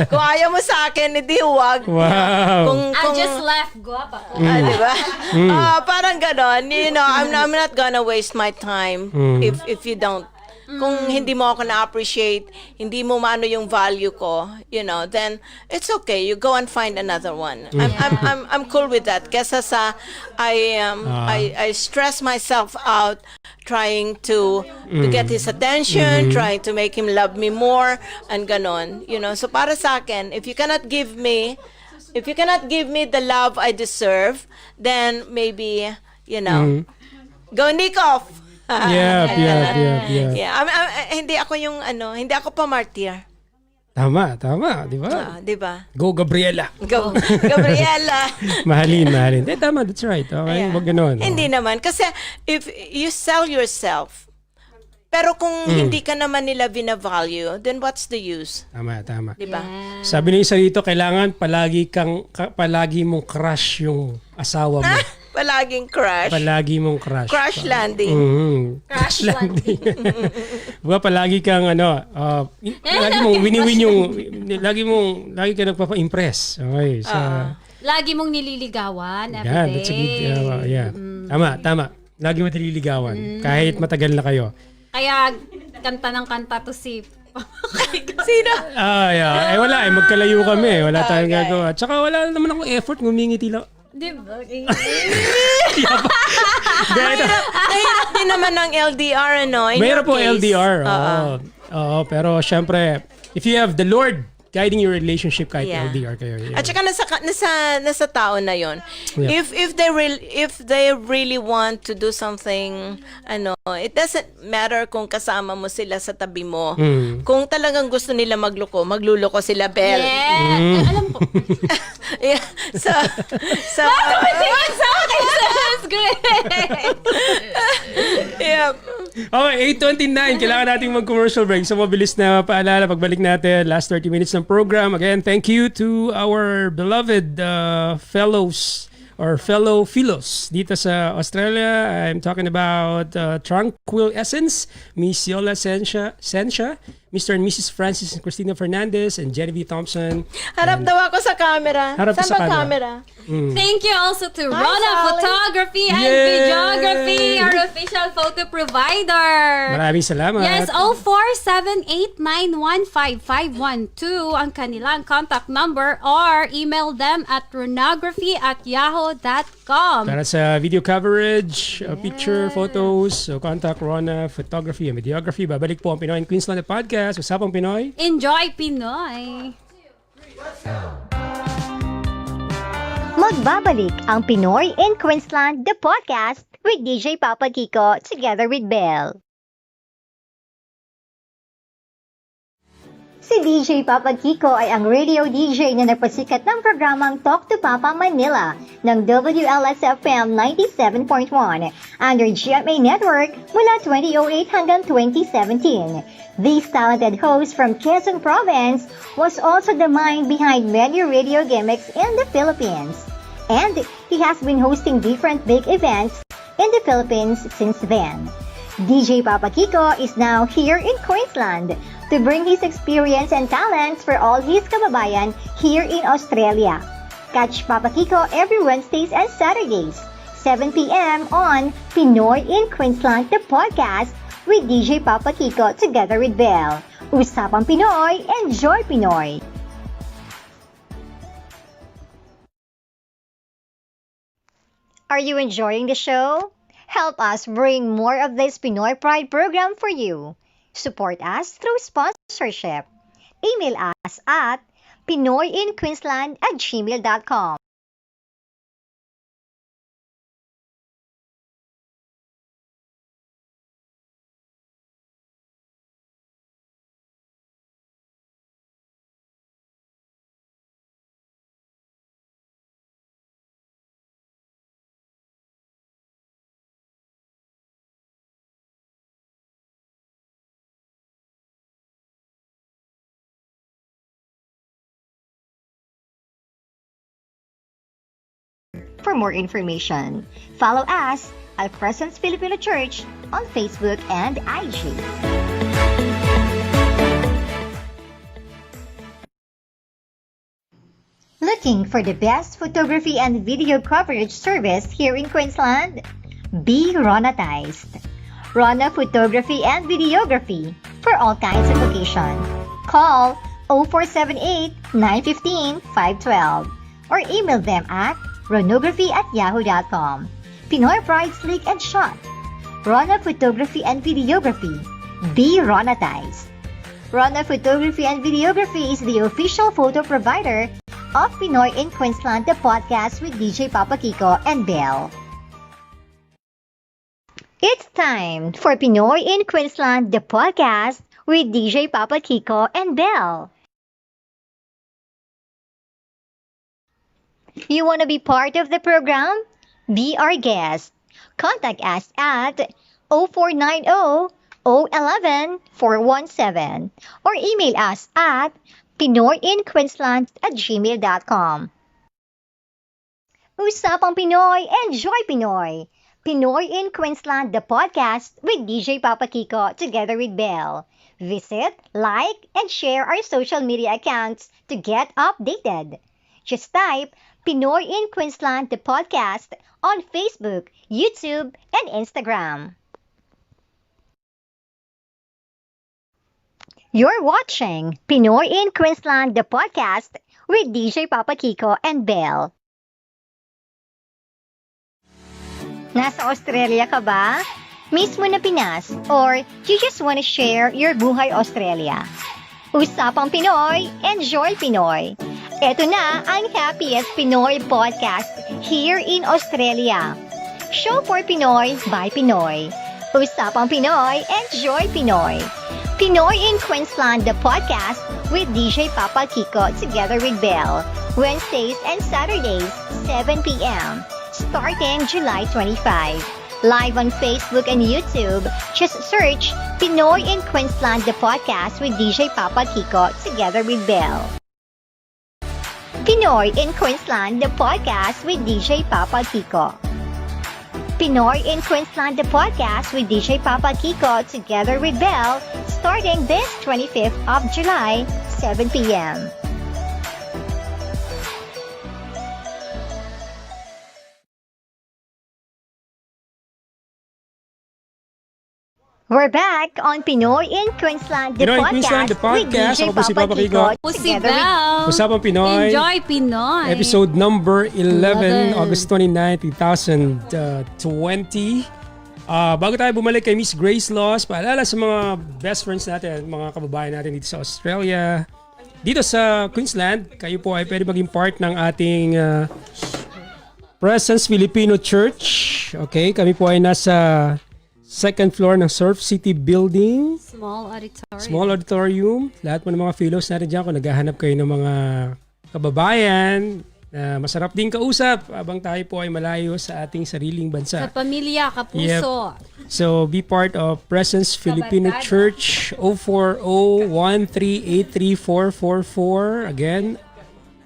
Kung ayaw mo sa akin, hindi huwag. Wow. I just left. Guwapa ko. Di ba? Parang ganon. You know, I'm not gonna waste my time if you don't. Kung hindi mo ako na-appreciate, hindi mo maano yung value ko, you know, then it's okay. You go and find another one. I'm cool with that. Kesa sa I stress myself out trying to get his attention, trying to make him love me more, and ganon. You know, so para sa akin, if you cannot give me the love I deserve, then maybe, you know, go nick off. Yeah. Hindi ako yung hindi ako pamartir. Tama, di ba? Di ba? Go, Gabriela. Go, Gabriela. Mahalin. Tama, that's right. Okay, wag ganon. Hindi naman. Kasi if you sell yourself, pero kung hindi ka naman nila bina-value, then what's the use? Tama. Di ba? Sabi ng isa rito, kailangan palagi mong crush yung asawa mo. Palaging crush. Palagi mong crush. Crash landing. Crash landing. Diba, palagi kang lagi mong wini-win lagi ka nagpapa-impress. Okay, Lagi mong nililigawan every yeah, day. that's a good, yeah. Tama. Lagi mo nililigawan. Kahit matagal na kayo. Kaya kanta ng kanta to si Sino? Yeah. Wala magkalayo kami. Wala tayong gagawa. Tsaka wala naman akong effort, ngumingiti lang. Diba? Nahirap din naman ng LDR, ano? Mayroon po LDR. Oo, pero syempre, if you have the Lord guiding your relationship kahit LDR kayo. Yeah. At saka nasa tao na yon. Yeah. If they really want to do something, it doesn't matter kung kasama mo sila sa tabi mo. Kung talagang gusto nila magluloko sila, Belle. Yeah. Alam ko. Yeah. So Tingin sa akin. That's great. yeah. Okay, 8:29. Kailangan nating mag-commercial break. So mabilis na paalala pagbalik natin. Last 30 minutes ng program. Again, thank you to our beloved fellows or fellow philos dito sa Australia. I'm talking about Tranquil Essence, Miss Yola Sensha, Mr. and Mrs. Francis and Christina Fernandez, and Genevieve Thompson. Harap daw ako sa camera. Harap ka Saan sa ba camera? Thank you also to Rona Sally. Photography and Yay! Videography, our official photo provider. Maraming salamat. Yes, 0478915512 ang kanilang contact number or email them at ronography@yahoo.com. Para sa video coverage, picture, photos, so contact Rona Photography and Videography. Babalik po ang Pinoy in Queensland podcast. Usapang Pinoy. Enjoy Pinoy! Magbabalik ang Pinoy in Queensland, the podcast with DJ Papa Kiko together with Belle. Si DJ Papa Kiko ay ang radio DJ na nagpasikat ng programang Talk to Papa Manila ng WLSFM 97.1 under GMA Network mula 2008 hanggang 2017. This talented host from Quezon Province was also the mind behind many radio gimmicks in the Philippines. And he has been hosting different big events in the Philippines since then. DJ Papa Kiko is now here in Queensland to bring his experience and talents for all his kababayan here in Australia. Catch Papa Kiko every Wednesdays and Saturdays, 7 p.m. on Pinoy in Queensland, the podcast with DJ Papa Kiko together with Belle. Usapang Pinoy, enjoy Pinoy! Are you enjoying the show? Help us bring more of this Pinoy Pride program for you. Support us through sponsorship. Email us at pinoyinqueensland@gmail.com. For more information, follow us at Presence Filipino Church on Facebook and IG. Looking for the best photography and video coverage service here in Queensland? Be Ronatized. Rona Photography and Videography for all kinds of occasions. Call 0478 915 512 or email them at ronography@yahoo.com. Pinoy Pride Slick and Shot. Rona Photography and Videography. Be Ronatized. Rona Photography and Videography is the official photo provider of Pinoy in Queensland, the podcast with DJ Papa Kiko and Belle. It's time for Pinoy in Queensland, the podcast with DJ Papa Kiko and Belle. You want to be part of the program? Be our guest. Contact us at 0490-011-417 or email us at pinoyinqueensland@gmail.com. Usapang Pinoy, enjoy Pinoy! Pinoy in Queensland, the podcast with DJ Papa Kiko together with Belle. Visit, like, and share our social media accounts to get updated. Just type Pinoy in Queensland, the podcast on Facebook, YouTube, and Instagram. You're watching Pinoy in Queensland, the podcast with DJ Papa Kiko and Belle. Nasa Australia ka ba? Mismo na Pinas? Or you just want to share your buhay Australia? Usapang Pinoy, enjoy Pinoy! Ito na ang happiest Pinoy podcast here in Australia. Show for Pinoy by Pinoy. Usapang Pinoy, enjoy Pinoy. Pinoy in Queensland, the podcast with DJ Papa Kiko together with Belle. Wednesdays and Saturdays, 7 p.m. starting July 25. Live on Facebook and YouTube. Just search Pinoy in Queensland, the podcast with DJ Papa Kiko together with Belle. Pinoy in Queensland, the podcast with DJ Papa Kiko. Pinoy in Queensland, the podcast with DJ Papa Kiko together with Belle, starting this 25th of July, 7 p.m. We're back on Pinoy in Queensland, the Pinoy in podcast, Queensland, the with podcast. DJ Ako po si Papa Papa Kiko. Kiko. Si Belle. Usapang Pinoy. Enjoy Pinoy. Episode number 11, 11. August 29, 2020. Bago tayo bumalik kay Miss Grace Laws, paalala sa mga best friends natin, mga kababayan natin dito sa Australia, dito sa Queensland, kayo po ay pwede maging part ng ating Presence Filipino Church. Okay, kami po ay nasa second floor ng Surf City Building. Small auditorium. Lahat po ng mga fellows natin dyan, kung naghahanap kayo ng mga kababayan na masarap din kausap habang tayo po ay malayo sa ating sariling bansa. Sa pamilya, kapuso. Yep. So, be part of Presence Filipino Church, 040-1383444. Again,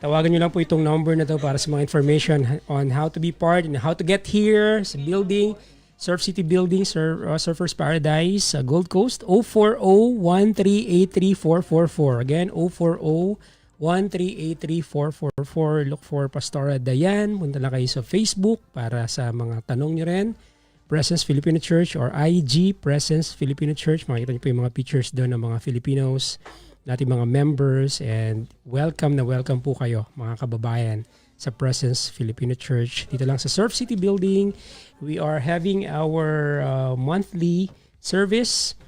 tawagan nyo lang po itong number na to para sa mga information on how to be part and how to get here sa building. Surf City Building, Surfers Paradise, Gold Coast, 040-1383444. Again, 040-1383444. Look for Pastora Dayan. Punta lang kayo sa Facebook para sa mga tanong nyo rin. Presence Filipino Church or IG Presence Filipino Church. Makikita nyo po yung mga pictures doon ng mga Filipinos, nating mga members, and welcome na welcome po kayo mga kababayan sa Presence Filipino Church. Dito lang sa Surf City Building. We are having our monthly service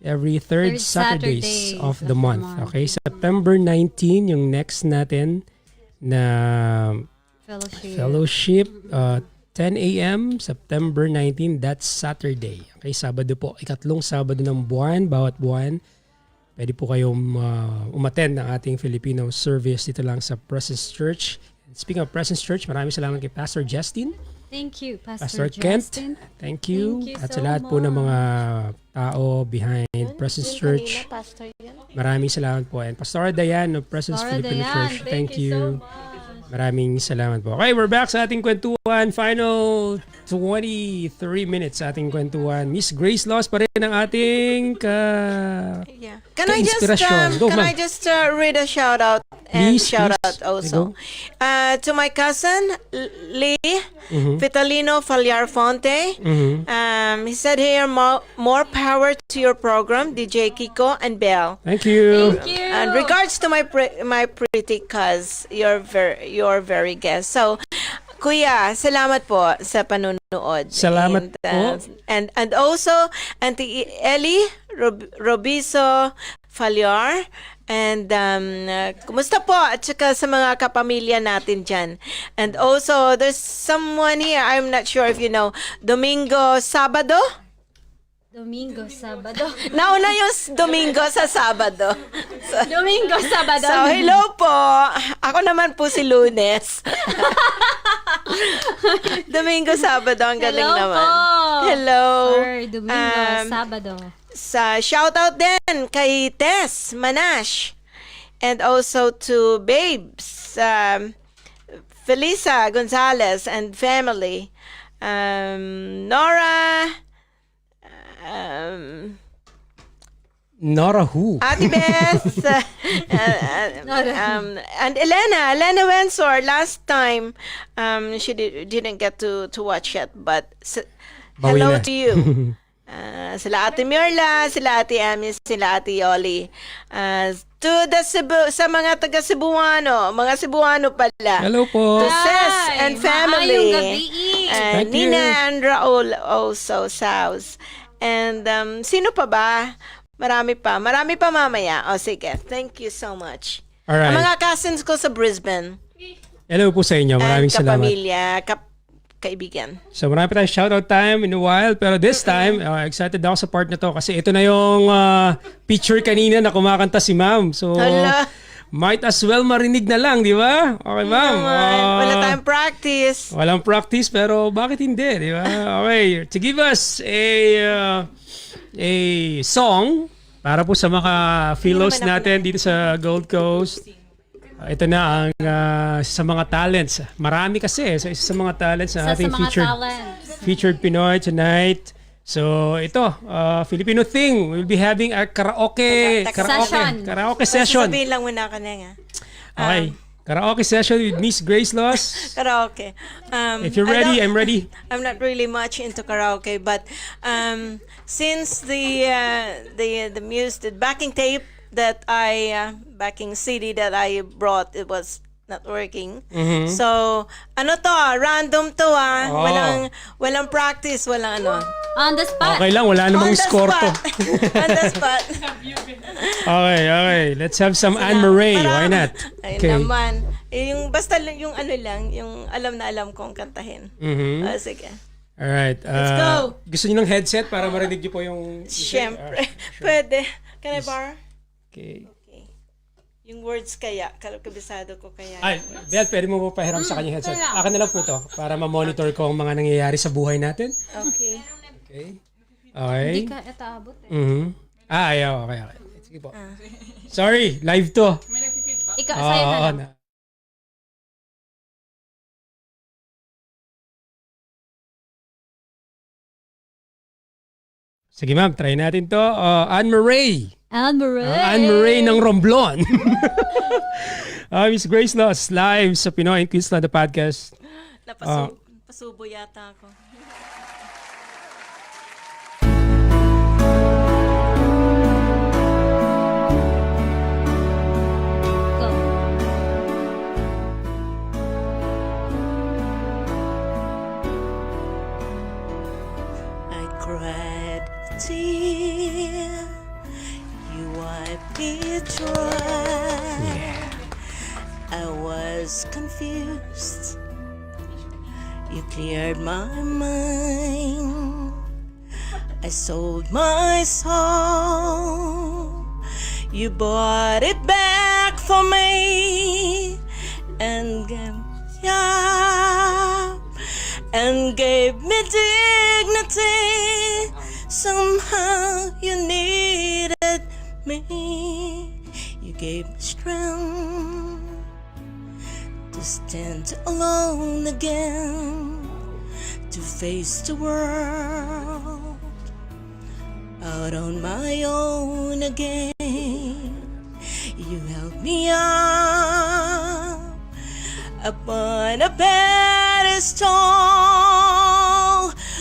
every third Saturdays of the month. Okay, September 19 yung next natin na fellowship. 10 a.m. September 19, that's Saturday. Okay, Sabado po. Ikatlong Sabado ng buwan, bawat buwan. Pwede po kayong umattend ng ating Filipino service dito lang sa Presence Church. Speaking of Presence Church, maraming salamat kay Pastor Justin. Thank you, Pastor Justin. Kent. Thank you. Thank you At so sa lahat po ng mga tao behind Presence Church. Maraming salamat po. And Pastor Dayan of Presence Filipino Church. Thank you. Maraming salamat po. Okay, we're back sa ating kwentuhan. Final 23 minutes sa ating kwentuhan. Miss Grace Laws pa rin ang ating Can I just read a shout out and shout out also to my cousin Lee Vitalino Falyar Fonte. He said here, more power to your program, DJ Kiko and Belle. Thank you. Thank you. And regards to my pretty cuz, you're very guest. So, Kuya, salamat po sa panunood. Salamat po. And also Auntie Ellie Robiso Falyar. And kumusta po at saka sa mga kapamilya natin dyan. And also there's someone here, I'm not sure if you know, Domingo Sabado. Nauna yung Domingo sa Sabado. Domingo, Sabado. So, hello po. Ako naman po si Lunes. Domingo, Sabado. Ang galing Hello naman. po. Hello. Sir, Domingo, Sabado. Sa shoutout din kay Tess Manash. And also to Babes, Felisa Gonzalez and family. Nora who? Ate Beth, and Elena Wensor. Last time, she didn't get to watch it, but hello to you. Sila Ate Mirla, sila Ate Amy, sila Ate Yoli. To the sa mga taga Cebuano, mga Cebuano pala. Hello po. To Ses and family. Maayong gabi. Nina and Raul also, Saus. And sino pa ba? Marami pa mamaya. O sige, thank you so much. Alright. Ang mga cousins ko sa Brisbane. Hello po sa inyo. Maraming salamat. Kapamilya, kaibigan. So marami tayong shoutout time in a while. Pero this time, excited ako sa part na to kasi ito na yung picture kanina na kumakanta si ma'am. So, might as well marinig na lang, di ba? Okay, ma'am. Wala tayong practice. Walang practice, pero bakit hindi, di ba? Okay, to give us a song para po sa mga fellows natin dito sa Gold Coast. Ito na ang sa mga talents. Marami kasi isa sa mga talents na ating featured Pinoy tonight. So ito, Filipino thing. We'll be having a karaoke session. Sabihin lang muna ka na nga. Okay. Karaoke session with Miss Grace Laws. Karaoke. If you're ready, I'm ready. I'm not really much into karaoke, but since the backing tape that backing CD that I brought, it was not working. So, random to walang practice, walang ano. On the spot. Okay lang, wala namang score to. On the spot. Okay. Let's have some Anne Murray. Why not? Okay. Naman. Yung basta yung ano lang, yung alam na alam kong kantahin. Sige. Alright. Let's go. Gusto niyo ng headset para marinig niyo po yung... Siyempre. Pwede. Can I borrow? Okay. Yung words kaya, kabisado ko kaya. Ay, Bel, pwede mo po pahiram sa kanya headset. Akin na lang po to para ma-monitor ko ang mga nangyayari sa buhay natin. Okay. Okay. Hindi ka itaabot Ayaw. Okay. Sige po. Sorry, live to. Ikaw, sa'yo na lang. Sige ma'am, try natin to. Anne-Marie. Anne-Marie ng Romblon. Miss Grace Loss, live sa Pinoy and QUEENSLAND, the podcast. Pasubo yata ako. I cried a tear, you wiped it dry. I was confused, you cleared my mind. I sold my soul, you bought it back for me, and gave me dignity. Somehow you needed me, you gave me strength to stand alone again, to face the world out on my own again. You held me up upon a pedestal,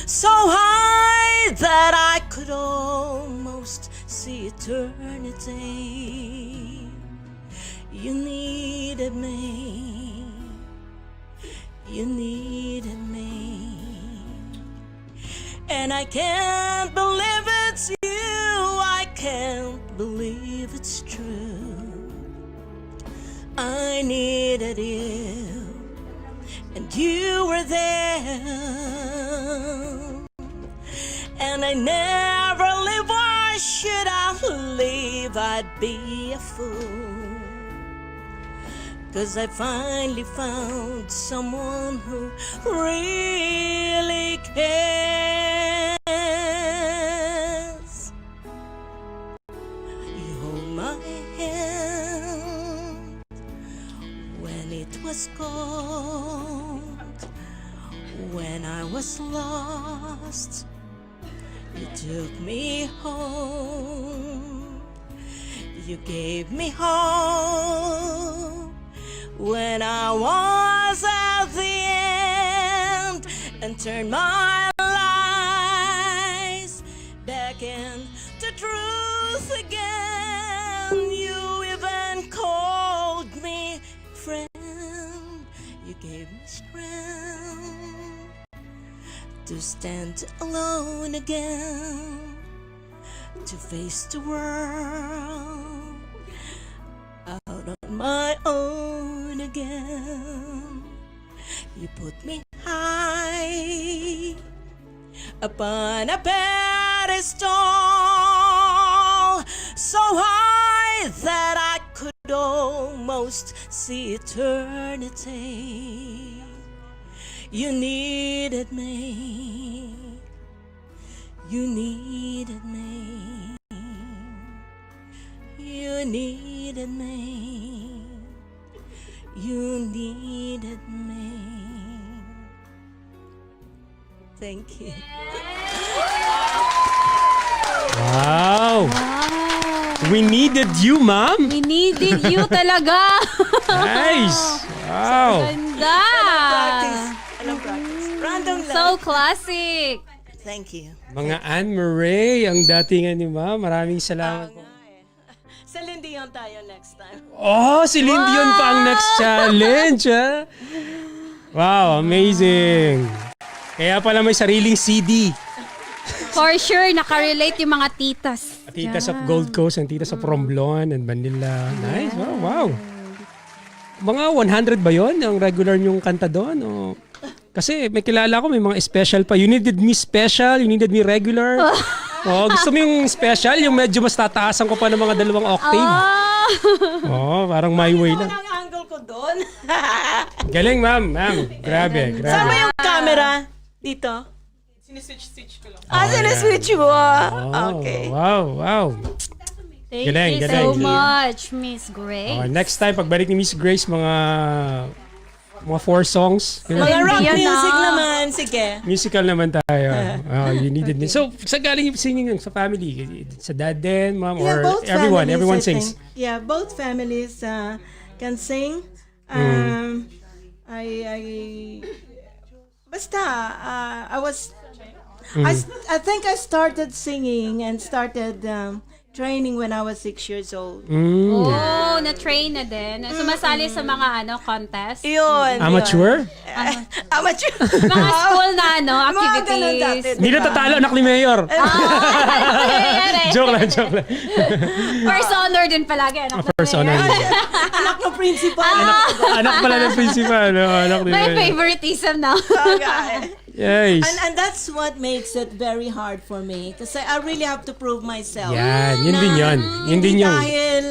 so high that I could almost see eternity. You needed me, you needed me, and I can't believe it's you, I can't believe it's true. I needed you, and you were there, and I never leave. Why should I leave? I'd be a fool, 'cause I finally found someone who really cares. You hold my hand when it was cold, when I was lost. You took me home, you gave me hope when I was at the end, and turned my lies back into truth again. You even called me friend, you gave me strength to stand alone again, to face the world out on my own again. You put me high upon a pedestal, so high that I could almost see eternity. You needed me, you needed me, you needed me, you needed me. Thank you. Wow! We needed you, ma'am. We needed you talaga. Nice. Wow. Ganda. Alam practice. Random lang. So classic. Thank you. Mga Anne-Marie, ang datingan ni ma'am. Maraming salamat po. Sa Lindion tayo next time. Oh, si Lindion pa ang next challenge, ha? Wow, amazing. Kaya pala may sariling CD. For sure, nakarelate yung mga titas. Titas of Gold Coast and titas of Romblon and Manila. Nice. Wow, wow. Mga 100 ba yun? Ang regular nyong kanta doon? O... Kasi may kilala ko, may mga special pa. You needed me special, you needed me regular. Oh, gusto mo yung special? Yung medyo mas tataasan ko pa ng mga 2 octave. Oh, parang my way lang. Ang angle ko doon. Galing, ma'am. Grabe, grabe. Sama yung camera dito. Siniswitch ko lang. Siniswitch mo. Okay. Wow. Thank Galing, you galing. so much, Miss Grace. Next time, pagbalik ni Miss Grace, mga Mga 4 songs. Ganun. Mga rock Yun music na. naman, sige. Musical naman tayo. You needed me. So, sa galing yung singing sa family? Sa dad din, mom, or both everyone? families, Everyone I sings? think. Yeah, both families can sing. I was I think I started singing and started training when I was 6 years old. Oh, na-train na din. Sumasali sa mga contest. Yun. Amateur? Amateur. Mga school na Mga ganun dati. activities. Hindi na tatalo, anak ni Mayor. Joke lang. First honor din palagi. First honor. Anak ng principal. Anak pala ng principal. No? Anak ni My Mayor. favoritism now. Okay. Yes. And that's what makes it very hard for me kasi I really have to prove myself. Yan, yun din yun. Yun din Hindi yung... dahil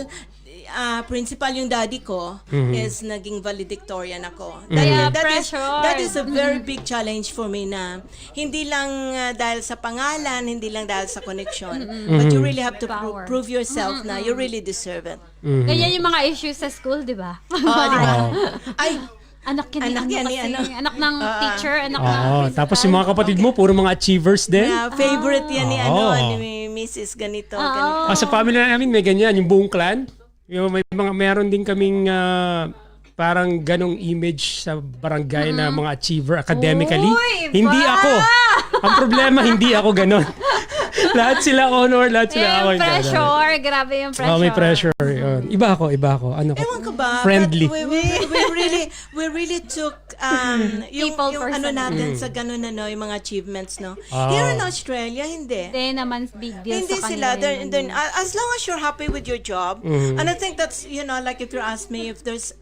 principal yung daddy ko is naging valedictorian ako. Pressure. That is a very big challenge for me na hindi lang dahil sa pangalan, hindi lang dahil sa connection, but you really have to Power. prove yourself na you really deserve it. Ganyan yung mga issues sa school, di ba? Di ba? Ay, Anak yan, Anak yan ni anak ng teacher, anak ng Oo, principal. tapos yung mga kapatid mo, puro mga achievers din. favorite yan ni Oo. ni Mrs. ganito, ganito. Sa family namin may ganyan, yung buong clan. Yung meron din kaming parang ganong image sa barangay na mga achiever academically. Uy, Hindi ba? ako. Ang problema, hindi ako ganon. Lahat sila honor, lahat sila ako. Yung pressure, grabe yung pressure. Oh, may pressure. Yun. Iba ako. Ano ko? Ewan ko ba? Friendly. But we really took yung People yung person. natin sa ganun yung mga achievements, no? Here in Australia, hindi. Hindi naman big deal Hindi sa sila. kanila. As long as you're happy with your job, and I think that's, like if you ask me if there's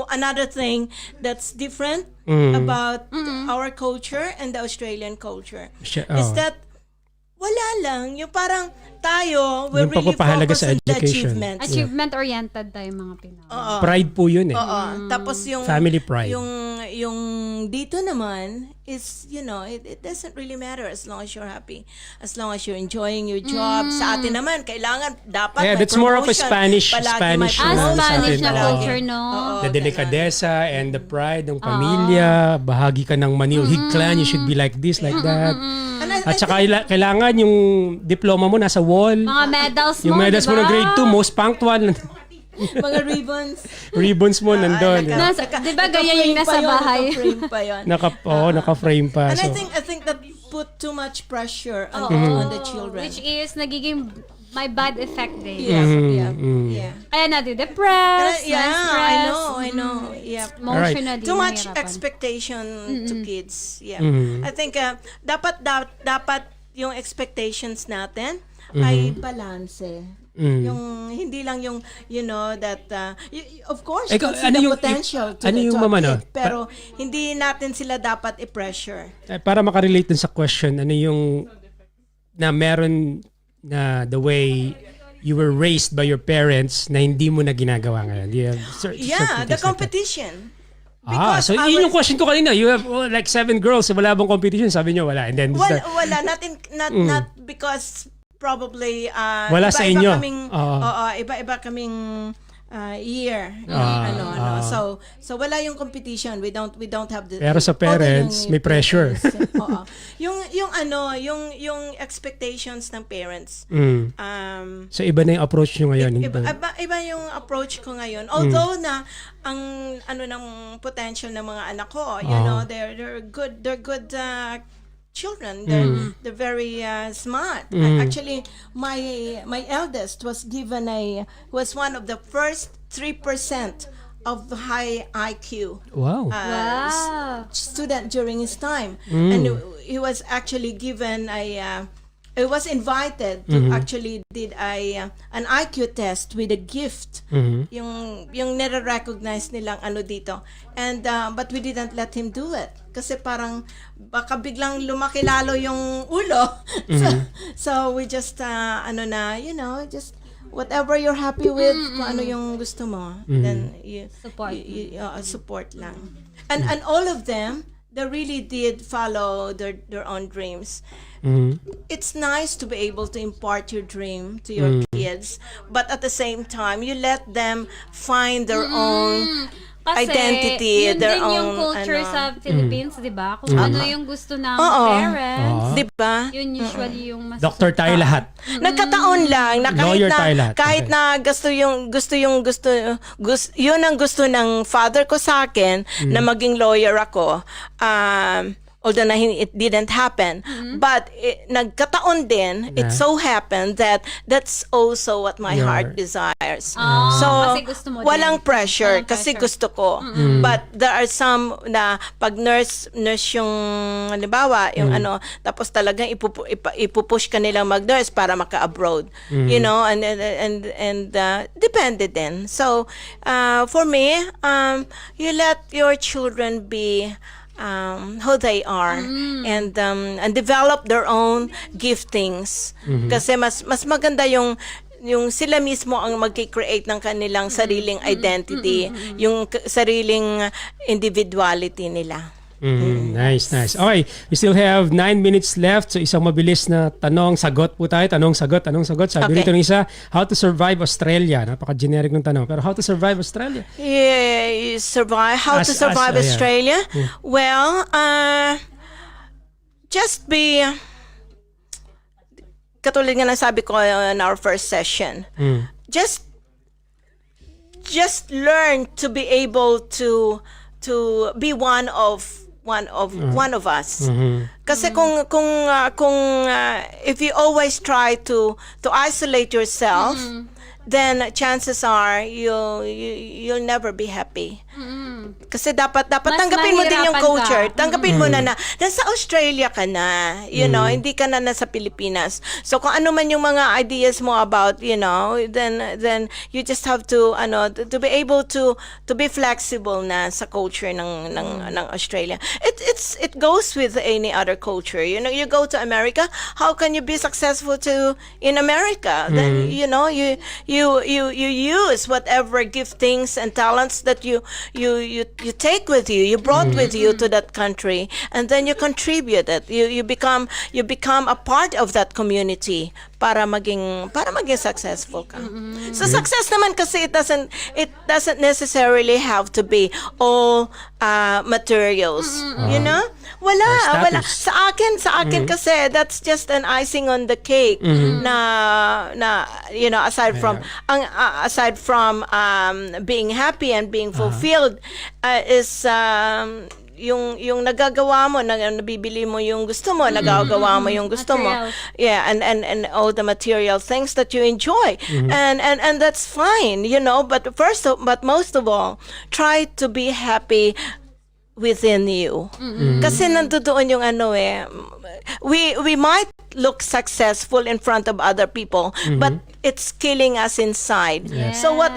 another thing that's different about our culture and the Australian culture, is that wala lang. Yung parang tayo, we're Yung really pagpapahalaga focused sa on the education. achievements. Achievement-oriented tayo mga Pinoy. Pride po yun eh. Tapos yung Family pride. yung dito naman is it doesn't really matter as long as you're happy, as long as you're enjoying your job. Sa atin naman kailangan dapat Yeah, may that's more of a promotion. Spanish Palagi may sa Spanish atin, na oo. culture, no? The delicadeza and the pride ng pamilya, bahagi ka ng Manilhig clan, you should be like this, like that. At saka kailangan yung diploma mo nasa wall. Mga medals mo, Yung medals mo diba? ng grade 2, most punctual. mga ribbons. Ribbons mo nandun. Di ba ganyan yung nasa bahay? Naka-frame pa yun. Naka-frame pa. And So, I think that put too much pressure on the children. Which is nagiging may bad effect din. Yeah. Kaya nadi-depress, Yeah, na-stress. I know. Yeah. Emotionally. Too much nahihirapan. expectation to kids. Yeah. I think dapat yung expectations natin ay balanse. Yung hindi lang yung that of course Ikaw, that's the potential to yung to mama, a no? kid, pero hindi natin sila dapat i-pressure. para makarelate dun sa question, ano yung na meron na the way you were raised by your parents na hindi mo na ginagawa ngayon? The competition. So yun yung question ko kanina. You have like 7 girls, wala bang competition? Sabi nyo, wala. And then Wala, not because probably wala sa inyo. Iba-iba kaming year. So wala yung competition. We don't have the. Pero sa parents, may pressure. Yung expectations ng parents. So iba na yung approach nyo ngayon. Iba yung approach ko ngayon. Although na ang ng potential ng mga anak ko, they're good children. They're very smart. Actually, my eldest was one of the first 3% of high IQ. Wow. Student during his time, and he was actually given he was invited to actually did an IQ test with a gift. Yung nire-recognize nilang dito. And but we didn't let him do it kasi parang baka biglang lumaki lalo yung ulo. So we just just whatever you're happy with, kung ano yung gusto mo, then you support lang. And all of them, they really did follow their own dreams. It's nice to be able to impart your dream to your kids, but at the same time, you let them find their own Kasi identity, yun their din yung own, culture ano. sa Philippines, di ba? Kung ano yung gusto ng parents, Di ba? yun usually yung mas... Doktor tayo lahat. Nagkataon lang na kahit Lawyer na tayo lahat. kahit Okay. na yun ang gusto ng father ko sa akin na maging lawyer ako. Although it didn't happen, but nagkataon din, it so happened that that's also what my heart desires. So kasi gusto mo walang din. pressure Walang kasi pressure. gusto ko. But there are some na pag nurse yung halimbawa yung ano, tapos talagang ipupush ka nilang mag-nurse para maka-abroad. You know, and depende din. So for me, you let your children be who they are and develop their own giftings. Kasi mas maganda yung sila mismo ang magki-create ng kanilang sariling identity, yung sariling individuality nila. Nice. Okay, we still have 9 minutes left. So isang mabilis na tanong-sagot po tayo. Tanong-sagot. Sabi Okay. rito ng isa, how to survive Australia. Napaka-generic ng tanong. Pero how to survive Australia? Yeah, how to survive yeah. Australia? Well, just be katulad nga ng sabi ko in our first session. Just learn to be able to be one of us. Kasi kung if you always try to isolate yourself, then chances are you'll never be happy. Kasi dapat tanggapin mo din yung mahirapan culture. ka. Tanggapin mo na nasa Australia ka na, you know, hindi ka na nasa Pilipinas. So kung ano man yung mga ideas mo about, you know, then you just have to to be able to be flexible na sa culture ng Australia. It goes with any other culture. You know, you go to America, how can you be successful in America? Then you know, you use whatever giftings and talents that you take with you, you brought with you to that country, and then you contribute it. You become a part of that community para maging successful ka. So success naman kasi it doesn't necessarily have to be all materials. You know? Wala. Sa akin kasi that's just an icing on the cake na you know, aside from being happy and being fulfilled is yung nagagawa mo, nabibili mo yung gusto mo, nagagawa mo yung gusto mo. Materials. Yeah, and all the material things that you enjoy. And that's fine, you know, but most of all, try to be happy within you. Kasi nandoon yung we might look successful in front of other people, but it's killing us inside. Yes. So what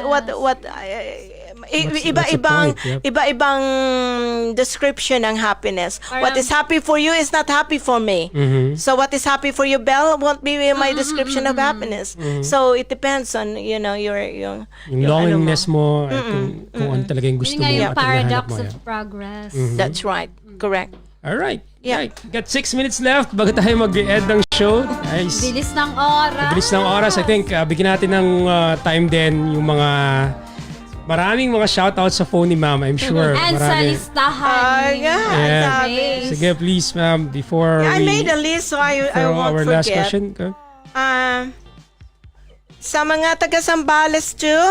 That's the iba-ibang point, yep. iba-ibang description ng happiness. What is happy for you is not happy for me. So what is happy for you, Belle, won't be my description of happiness. So it depends on, you know, yung loneliness mo, at kung ano talaga yung gusto Yun nga mo. yung at hinahanap paradox mo, of yeah. progress. That's right. Correct. Alright. Yeah. Right. Got 6 minutes left bago tayo mag-end ng show. Nice. Bilis ng oras. Bilis ng oras. I think bigyan natin ng time din yung mga maraming mga shoutouts sa phone ni Ma'am. I'm sure. And sa marami. listahan. Yeah. Sabi. Sige, please, Ma'am, before I we made a list so I for won't our last forget. question. Go. Sa mga taga Sambales too,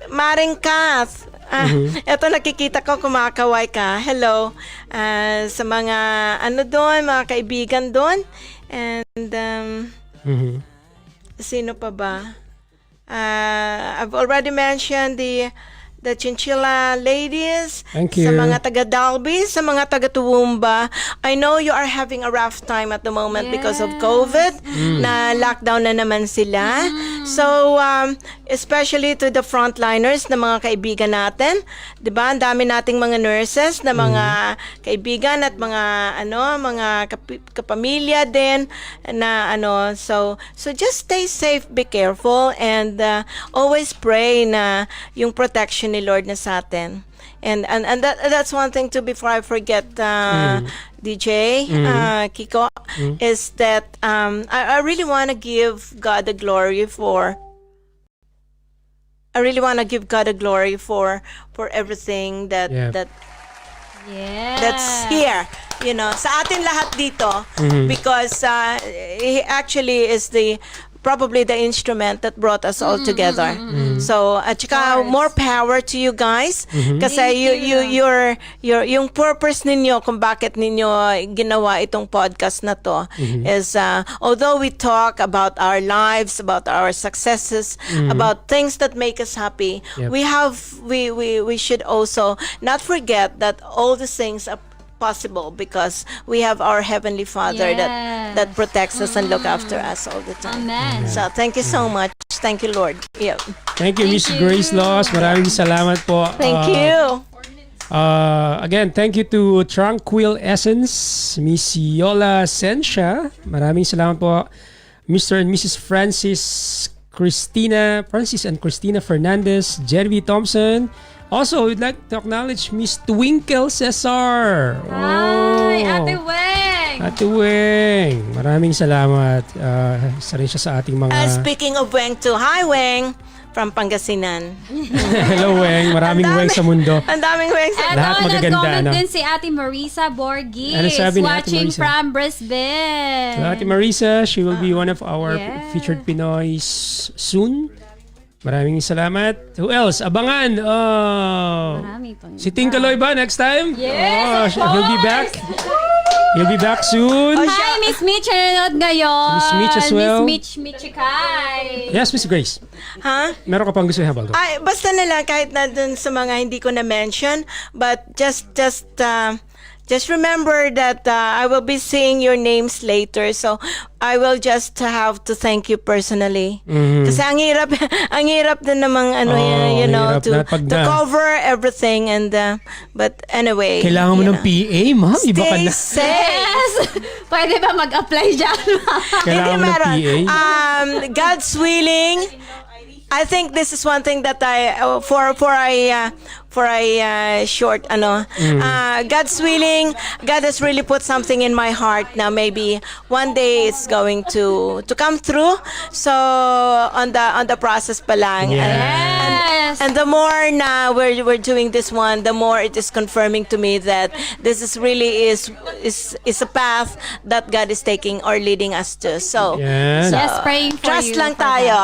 Maring Kath. Ito nakikita ko kumakaway ka. Hello. Sa mga doon, mga kaibigan doon. And sino pa ba? I've already mentioned the Chinchilla ladies. Thank you. Sa mga taga Dalby, sa mga taga Toowoomba. I know you are having a rough time at the moment because of COVID. Na lockdown na naman sila. So, especially to the frontliners na mga kaibigan natin. 'Di ba? Ang dami nating mga nurses na mga kaibigan at mga mga kapamilya din na so just stay safe, be careful, and always pray na yung protection ni Lord na sa atin. And that's one thing too before I forget, DJ, Kiko, is that I really want to give God the glory for I really want to give God the glory for everything that Yeah. that's here, sa atin lahat dito, because he actually is probably the instrument that brought us all together. So, at saka more power to you guys, kasi yung purpose ninyo kung bakit ninyo ginawa itong podcast na to is, although we talk about our lives, about our successes, about things that make us happy, we should also not forget that all these things are possible because we have our Heavenly Father that protects us and look after us all the time. Amen. So, thank you so much. Thank you, Lord. Yep. Thank you, Miss Grace Laws. Maraming salamat po. Thank you. Again, thank you to Tranquil Essence, Miss Yola Sensha. Maraming salamat po. Mr. and Mrs. Francis and Christina Fernandez, Jeremy Thompson. Also, we'd like to acknowledge Miss Twinkle Cesar. Hi, Ate Weng. Ate Weng. Maraming salamat. Isa rin siya sa ating mga... Speaking of Weng too, hi Weng from Pangasinan. Hello Weng. Maraming Weng sa mundo. Ang daming Weng sa Lahat magaganda, nag-comment no? din si Ate Marisa Borgis, Ano sabi ni Ate watching Marisa? from Brisbane. So, Ate Marisa, she will be one of our featured Pinoys soon. Maraming salamat. Who else? Abangan. Marami pang Si Ting Kaloy ba next time? Yes, of He'll be back. He'll be back soon. Hi, Miss Mitch, nanonood ngayon. Miss Mitch as well. Miss Michikai. Yes, Miss Grace. Ha? Meron ka pang gusto ihabol? Ay, basta na lang kahit na dun sa mga hindi ko na-mention, but just remember that I will be seeing your names later, so I will just have to thank you personally. Kasi ang hirap din namang to cover everything and but anyway. Kailangan mo ng PA, ma'am. Iba ka na. Stay Yes! Pwede ba mag-apply dyan? Kailangan mo ng PA. God's willing. I think this is one thing that I for a short God's willing, God has really put something in my heart now. Maybe one day it's going to come through. So on the process pa lang. Yes. And the more na we're doing this one, the more it is confirming to me that this is really is a path that God is taking or leading us to. So Yan. Yes, praying for trust you. lang tayo.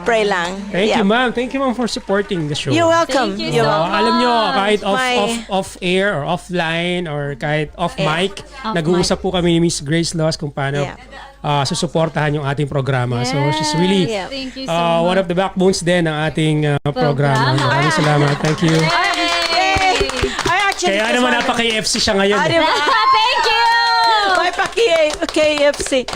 Pray lang. Thank you, ma'am. Thank you, ma'am, for supporting the show. You're welcome. Thank you so much. Alam nyo, kahit My- off air or offline or kahit off mic, nag-uusap po kami ni Miss Grace Laws kung paano susuportahan yung ating programa. So she's really Thank you so much. one of the backbones din ng ating programa. Maraming salamat. Thank you. I actually Kaya just naman wanna- napaka-KFC siya ngayon. Ah, diba? Thank you! May KFC.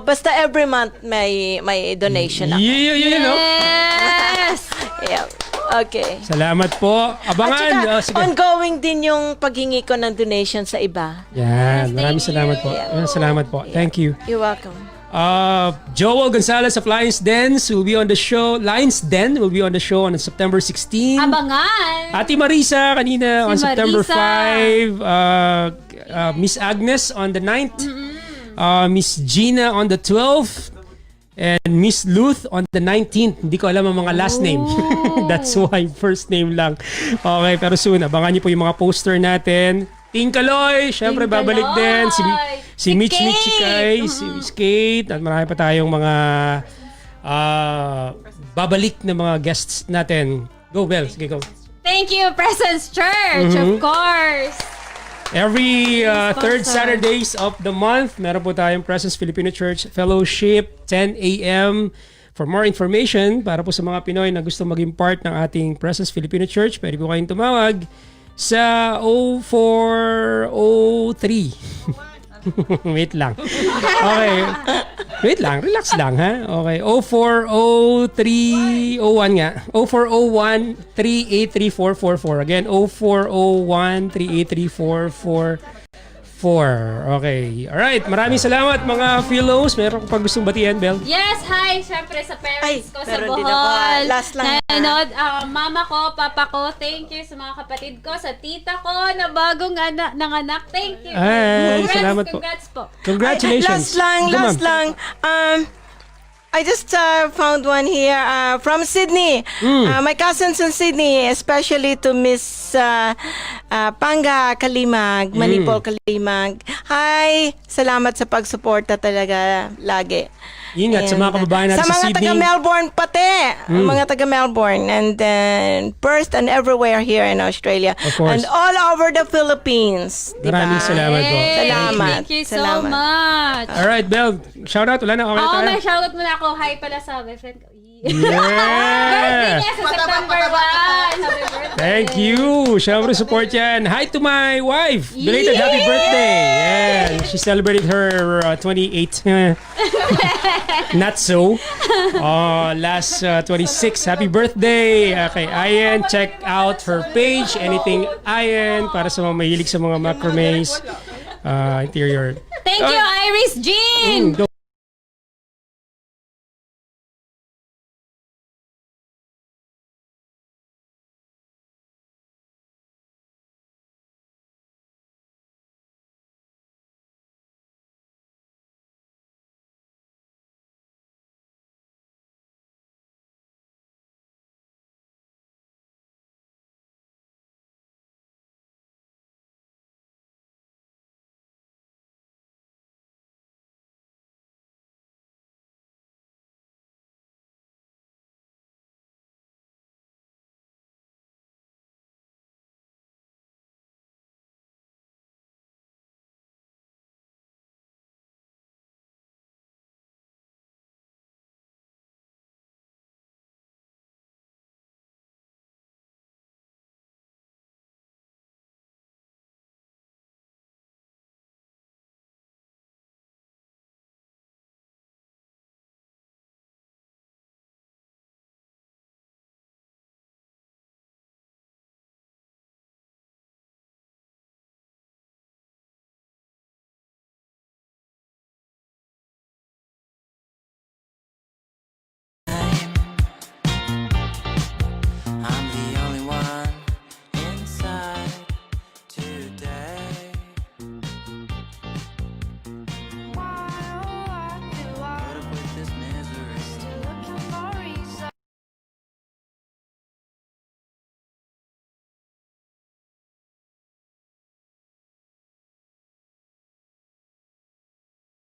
Basta every month may donation ako. You know. Yes! Yeah. Okay. Salamat po. At Abangan. saka, ongoing din yung paghingi ko ng donation sa iba. Yan. Maraming salamat po. Salamat po. Thank you. You're welcome. Joel Gonzalez of Lions Den will be on the show. Lions Den will be on the show on September 16. Abangan! Ate Marisa kanina on Si September Marisa. 5. Miss Agnes on the 9th. Miss Gina on the 12th. And Miss Luth on the 19th. Hindi ko alam ang mga last name. That's why first name lang. Okay, pero soon, abangan niyo po yung mga poster natin. Ting Kaloy, syempre Ting babalik Kaloy. din. Si Mitch Kate. Michikay, si Miss Kate, at marami pa tayong mga babalik na mga guests natin. Go, Belle. Sige, go. Thank you, Presence Church, of course. Every third Saturdays of the month, meron po tayong Presence Filipino Church Fellowship, 10 a.m. For more information, para po sa mga Pinoy na gusto maging part ng ating Presence Filipino Church, pwede po kayong tumawag sa 0403. Wait lang. Okay. Wait lang. Relax lang, ha? Okay. 040301 nga. 0401-383-444. Again, 0401-383-444. Okay. Alright. Maraming salamat, mga fellows. Meron ko pa gustong batian, Belle? Yes, hi! Syempre sa parents ko sa meron din Bohol. ako. Last lang. Nanood, mama ko, papa ko, thank you sa mga kapatid ko, sa tita ko na bagong nanganak. Thank you. Ay, salamat po. Congrats po. Congratulations. Last lang. I just found one here from Sydney. My cousins in Sydney, especially to Miss Panga Kalimag, Manipol Kalimag. Hi! Salamat sa pagsuporta talaga lagi. Ingat sa mga kababayan natin sa Sydney. Sa mga taga-Melbourne pati. Mga taga-Melbourne. And then Perth and everywhere here in Australia. Of course. And all over the Philippines. Diba? Maraming salamat po. Salamat. Thank you so much. Alright, Belle. Shoutout. Wala na. Okay tayo. May shoutout muna ako. Hi pala sa my friend ko. Yeah! Birthday niya sa September 1. Happy birthday. Thank you. Syempre support yan. Hi to my wife. Belated happy birthday. Yeah. She celebrated her 28th. Not so. Last 26. Happy birthday. Okay, Ayan. Check out her page. Anything Ayan. Para sa mga mahilig sa mga macrames. Interior. Thank you, Iris Jean. Go.